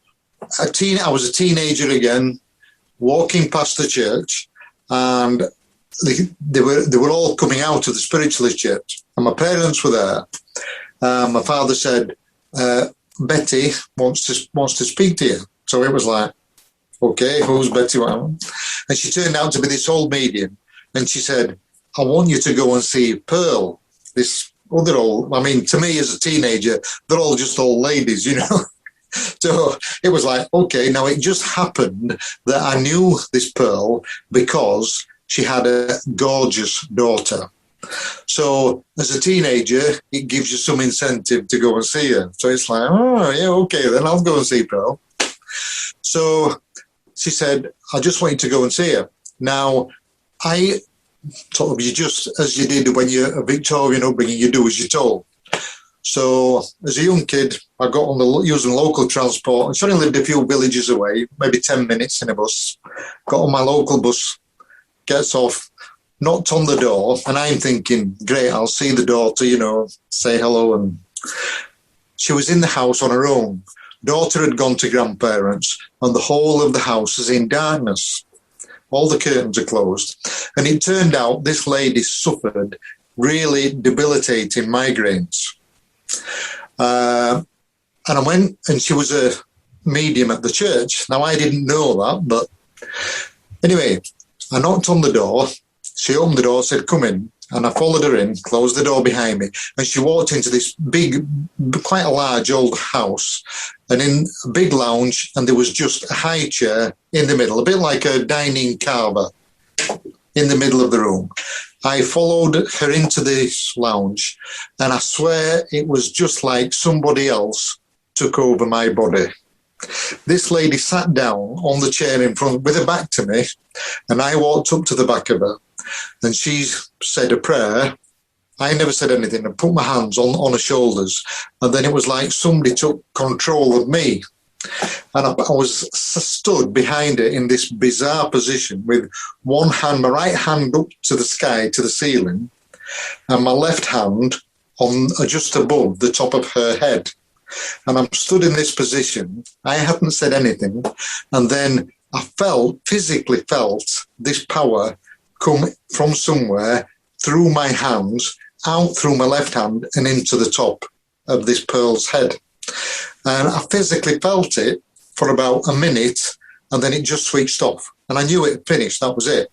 was a teenager again, walking past the church, and they were all coming out of the spiritualist church, and my parents were there. My father said, "Betty wants to speak to you." So it was like, "Okay, who's Betty?" And she turned out to be this old medium, and she said, "I want you to go and see Pearl." This other old, I mean, to me as a teenager, they're all just old ladies, you know. So it was like, okay, now it just happened that I knew this Pearl because she had a gorgeous daughter. So as a teenager, it gives you some incentive to go and see her. So it's like, oh, yeah, okay, then I'll go and see Pearl. So she said, "I just want you to go and see her." Now, you just, as you did when you're a Victorian upbringing, you do as you're told. So as a young kid, I got on using local transport, and she only lived a few villages away, maybe 10 minutes in a bus. Got on my local bus, gets off, knocked on the door, and I'm thinking, great, I'll see the daughter, you know, say hello. And she was in the house on her own. Daughter had gone to grandparents, and the whole of the house is in darkness. all the curtains are closed. And it turned out this lady suffered really debilitating migraines. And I went, and she was a medium at the church. Now, I didn't know that, but anyway, I knocked on the door. She opened the door, said, "Come in." And I followed her in, closed the door behind me, and she walked into this big, quite a large old house, and in a big lounge, and there was just a high chair in the middle, a bit like a dining carver in the middle of the room. I followed her into this lounge, and I swear it was just like somebody else took over my body. This lady sat down on the chair in front with her back to me, and I walked up to the back of her, and she said a prayer. I never said anything. I put my hands on her shoulders, and then it was like somebody took control of me. And I was stood behind her in this bizarre position with one hand, my right hand up to the sky, to the ceiling, and my left hand on just above the top of her head. And I'm stood in this position. I hadn't said anything. And then I physically felt this power come from somewhere through my hands, out through my left hand and into the top of this pearl's head. And I physically felt it for about a minute, and then it just switched off. And I knew it had finished. That was it.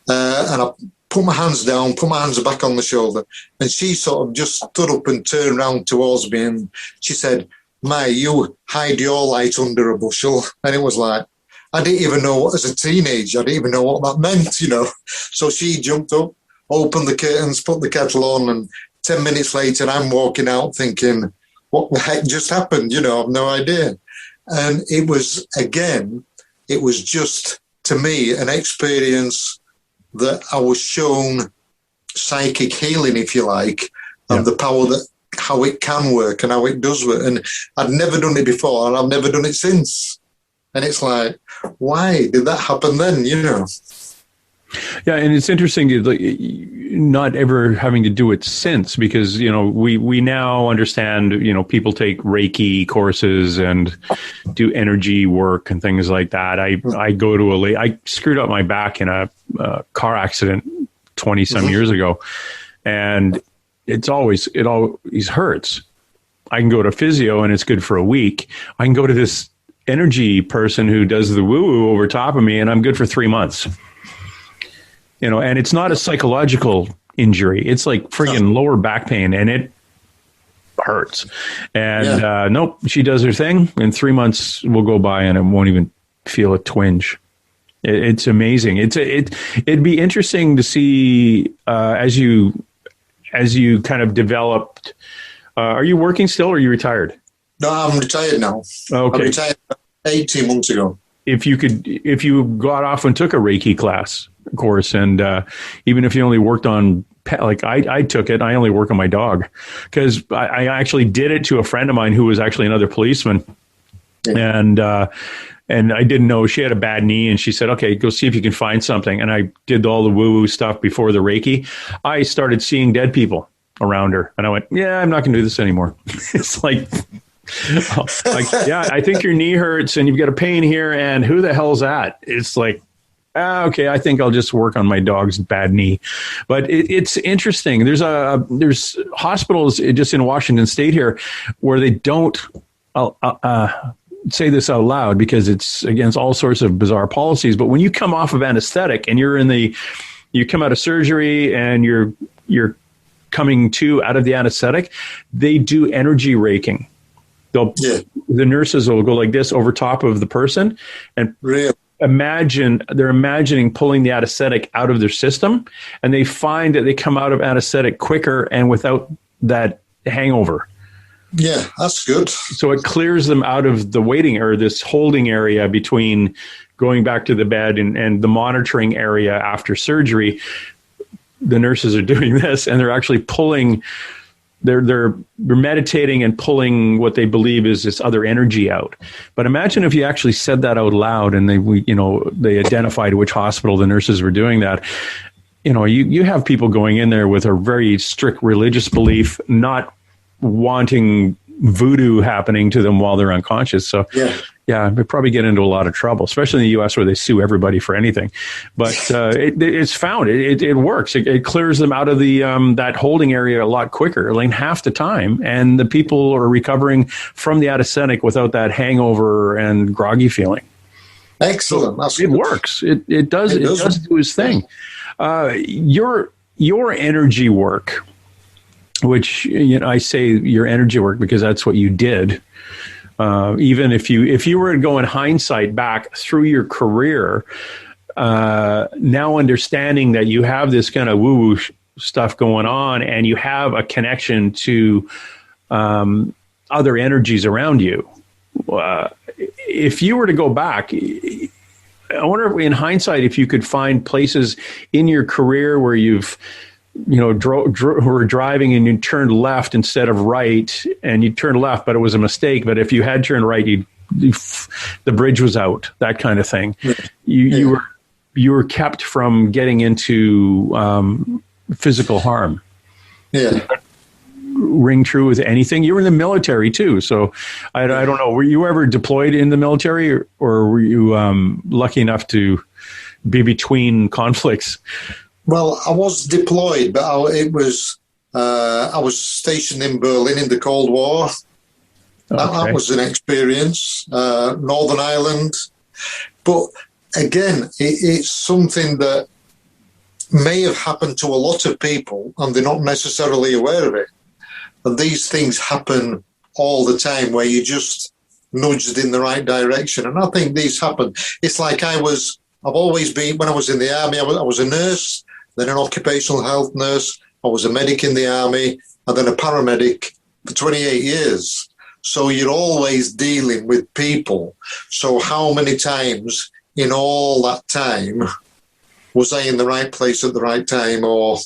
And I put my hands down, put my hands back on the shoulder, and she sort of just stood up and turned round towards me, and she said, "May, you hide your light under a bushel." And it was like, I didn't even know, as a teenager, I didn't even know what that meant, you know. So she jumped up, opened the curtains, put the kettle on, and 10 minutes later, I'm walking out thinking, what the heck just happened? You know, I've no idea. And it was, again, it was just, to me, an experience that I was shown psychic healing, if you like, and the power that, how it can work and how it does work. And I'd never done it before, and I've never done it since. And it's like, why did that happen then, you know? Yeah, and it's interesting not ever having to do it since, because, you know, we now understand, you know, people take Reiki courses and do energy work and things like that. I go to I screwed up my back in a car accident 20 some years ago, and it always hurts. I can go to physio and it's good for a week. I can go to this energy person who does the woo-woo over top of me, and I'm good for 3 months. You know, and it's not a psychological injury. It's like friggin' lower back pain, and it hurts. And nope, she does her thing, and 3 months will go by, and I won't even feel a twinge. It's amazing. It'd be interesting to see as you kind of developed. Are you working still, or are you retired? No, I'm retired now. Okay. I retired 18 months ago. If you got off and took a Reiki course, and even if you only worked on pet, like I took it, I only work on my dog, because I actually did it to a friend of mine who was actually another policeman. And I didn't know, she had a bad knee, and she said, "Okay, go see if you can find something." And I did all the woo-woo stuff before the Reiki. I started seeing dead people around her, and I went, "Yeah, I'm not going to do this anymore." It's like, yeah, I think your knee hurts and you've got a pain here, and who the hell's that? It's like, okay, I think I'll just work on my dog's bad knee. But it's interesting. There's hospitals just in Washington State here where they don't say this out loud because it's against all sorts of bizarre policies. But when you come off of anesthetic and you come out of surgery and you're coming out of the anesthetic, they do energy raking. The nurses will go like this over top of the person and they're imagining pulling the anesthetic out of their system, and they find that they come out of anesthetic quicker and without that hangover. Yeah, that's good. So it clears them out of the waiting or this holding area between going back to the bed and the monitoring area after surgery. The nurses are doing this, and they're actually pulling. They're meditating and pulling what they believe is this other energy out. But imagine if you actually said that out loud, and they identified which hospital the nurses were doing that. You know, you have people going in there with a very strict religious belief, not wanting voodoo happening to them while they're unconscious. So yeah, they probably get into a lot of trouble, especially in the U.S. where they sue everybody for anything. But it's found it works. It clears them out of the that holding area a lot quicker, like half the time, and the people are recovering from the anesthetic without that hangover and groggy feeling. Excellent. So it works. It does do its thing. Your energy work, which I say your energy work because that's what you did. Even if you were to go in hindsight back through your career, now understanding that you have this kind of woo-woo stuff going on and you have a connection to other energies around you. If you were to go back, I wonder if in hindsight, if you could find places in your career where you've were driving and you turned left instead of right, and you turned left, but it was a mistake. But if you had turned right, the bridge was out, that kind of thing. You were kept from getting into physical harm. Yeah. Ring true with anything? You were in the military too, so I don't know. Were you ever deployed in the military, or were you lucky enough to be between conflicts? Well, I was deployed, but I was stationed in Berlin in the Cold War. That was an experience. Northern Ireland. But again, it's something that may have happened to a lot of people and they're not necessarily aware of it. And these things happen all the time where you just nudged in the right direction. And I think these happen. It's like I've always been, when I was in the army, I was a nurse, then an occupational health nurse. I was a medic in the army, and then a paramedic for 28 years. So you're always dealing with people. So how many times in all that time was I in the right place at the right time, or,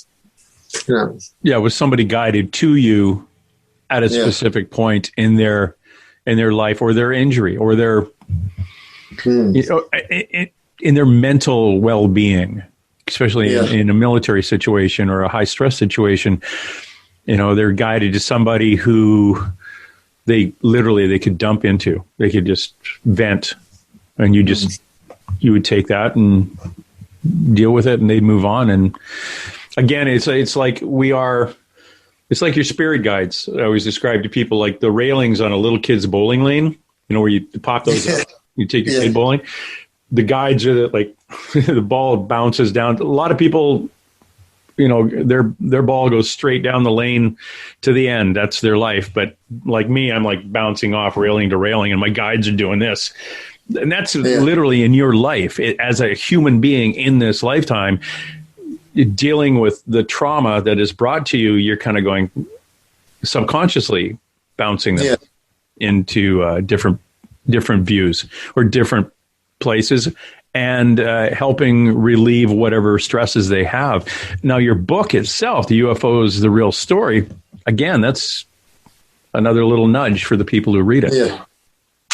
Yeah, was somebody guided to you at a specific point in their life, or their injury, or their in their mental well-being, especially in a military situation or a high-stress situation. They're guided to somebody who they could dump into. They could just vent, and you would take that and deal with it, and they'd move on. And again, it's like it's like your spirit guides. I always describe to people like the railings on a little kid's bowling lane, where you pop those up, you take your kid bowling. The guides are like the ball bounces down. A lot of people, their ball goes straight down the lane to the end. That's their life. But like me, I'm like bouncing off railing to railing, and my guides are doing this. And that's literally in your life as a human being in this lifetime, dealing with the trauma that is brought to you. You're kind of going subconsciously bouncing them into different views or different places, and helping relieve whatever stresses they have. Now, your book itself, The UFOs, The Real Story, again, that's another little nudge for the people who read it.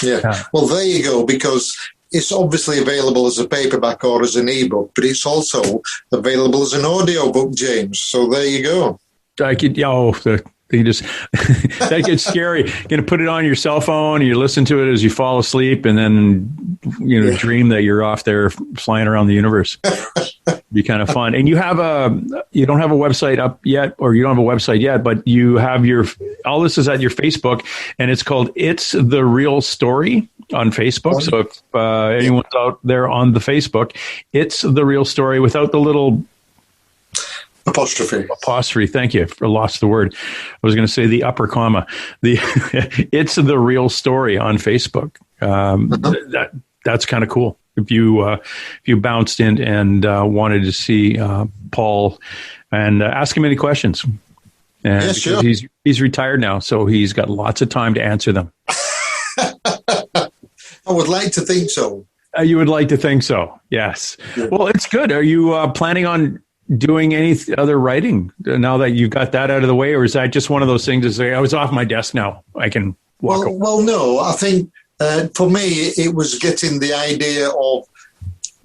Yeah. Well, there you go, because it's obviously available as a paperback or as an ebook, but it's also available as an audio book, James. So there you go. That gets scary. You're going to put it on your cell phone, and you listen to it as you fall asleep, and then dream that you're off there flying around the universe. Be kind of fun. And you don't have a website up yet, or you don't have a website yet, but you have all this is at your Facebook, and it's called It's the Real Story on Facebook. So if anyone's out there on the Facebook, It's the Real Story without the little apostrophe. Thank you. I lost the word. I was going to say the upper comma. It's the Real Story on Facebook. That's kind of cool. If you bounced in and wanted to see Paul and ask him any questions, and sure. He's retired now, so he's got lots of time to answer them. I would like to think so. You would like to think so. Yes. Yeah. Well, it's good. Are you planning on doing any other writing now that you've got that out of the way, or is that just one of those things to say, I was off my desk now, I can walk away? Well, no, I think for me, it was getting the idea of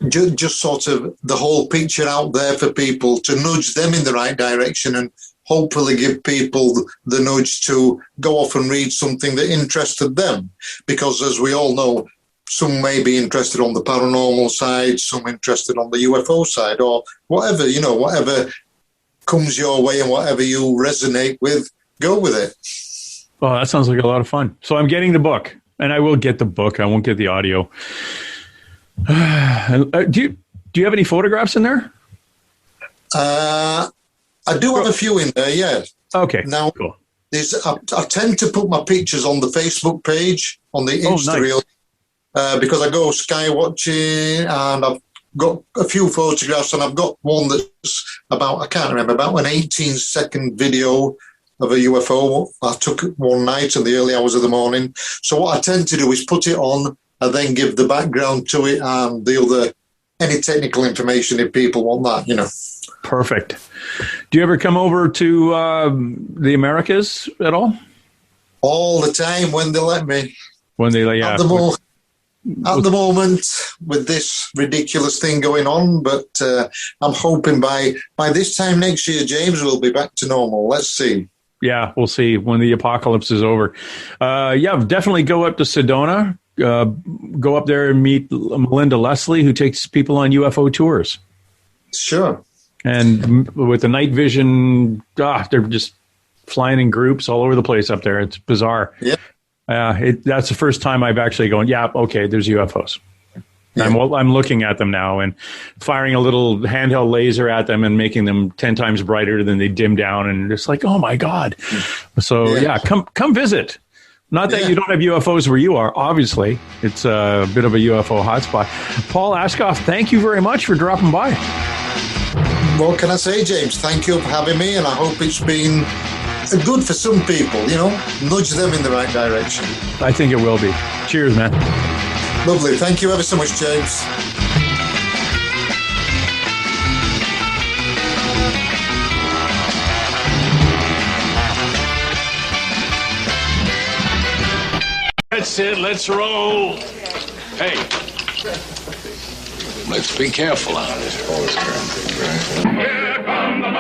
just sort of the whole picture out there for people to nudge them in the right direction, and hopefully give people the nudge to go off and read something that interested them. Because as we all know, some may be interested on the paranormal side, some interested on the UFO side, or whatever, whatever comes your way and whatever you resonate with, go with it. Oh, that sounds like a lot of fun. So I'm getting the book, and I will get the book. I won't get the audio. Do you have any photographs in there? I do have a few in there, yeah. Okay, now, cool. I tend to put my pictures on the Facebook page, on the Insta reel. Because I go sky watching, and I've got a few photographs, and I've got one that's about, I can't remember, about an 18-second video of a UFO I took one night in the early hours of the morning. So what I tend to do is put it on and then give the background to it and any technical information if people want that, Perfect. Do you ever come over to the Americas at all? All the time when they let me. When they let you. At the moment, with this ridiculous thing going on, but I'm hoping by this time next year, James, will be back to normal. Let's see. Yeah, we'll see when the apocalypse is over. Definitely go up to Sedona. Go up there and meet Melinda Leslie, who takes people on UFO tours. Sure. And with the night vision, they're just flying in groups all over the place up there. It's bizarre. Yeah. That's the first time I've actually gone, there's UFOs. Yeah. I'm looking at them now and firing a little handheld laser at them and making them 10 times brighter than they dim down. And it's like, oh, my God. So, come visit. Not that you don't have UFOs where you are. Obviously, it's a bit of a UFO hotspot. Paul Ascough, thank you very much for dropping by. What can I say, James? Thank you for having me, and I hope it's been good for some people, nudge them in the right direction. I think it will be. Cheers, man. Lovely. Thank you ever so much, James. That's it. Let's roll. Hey. Let's be careful out there. Here come the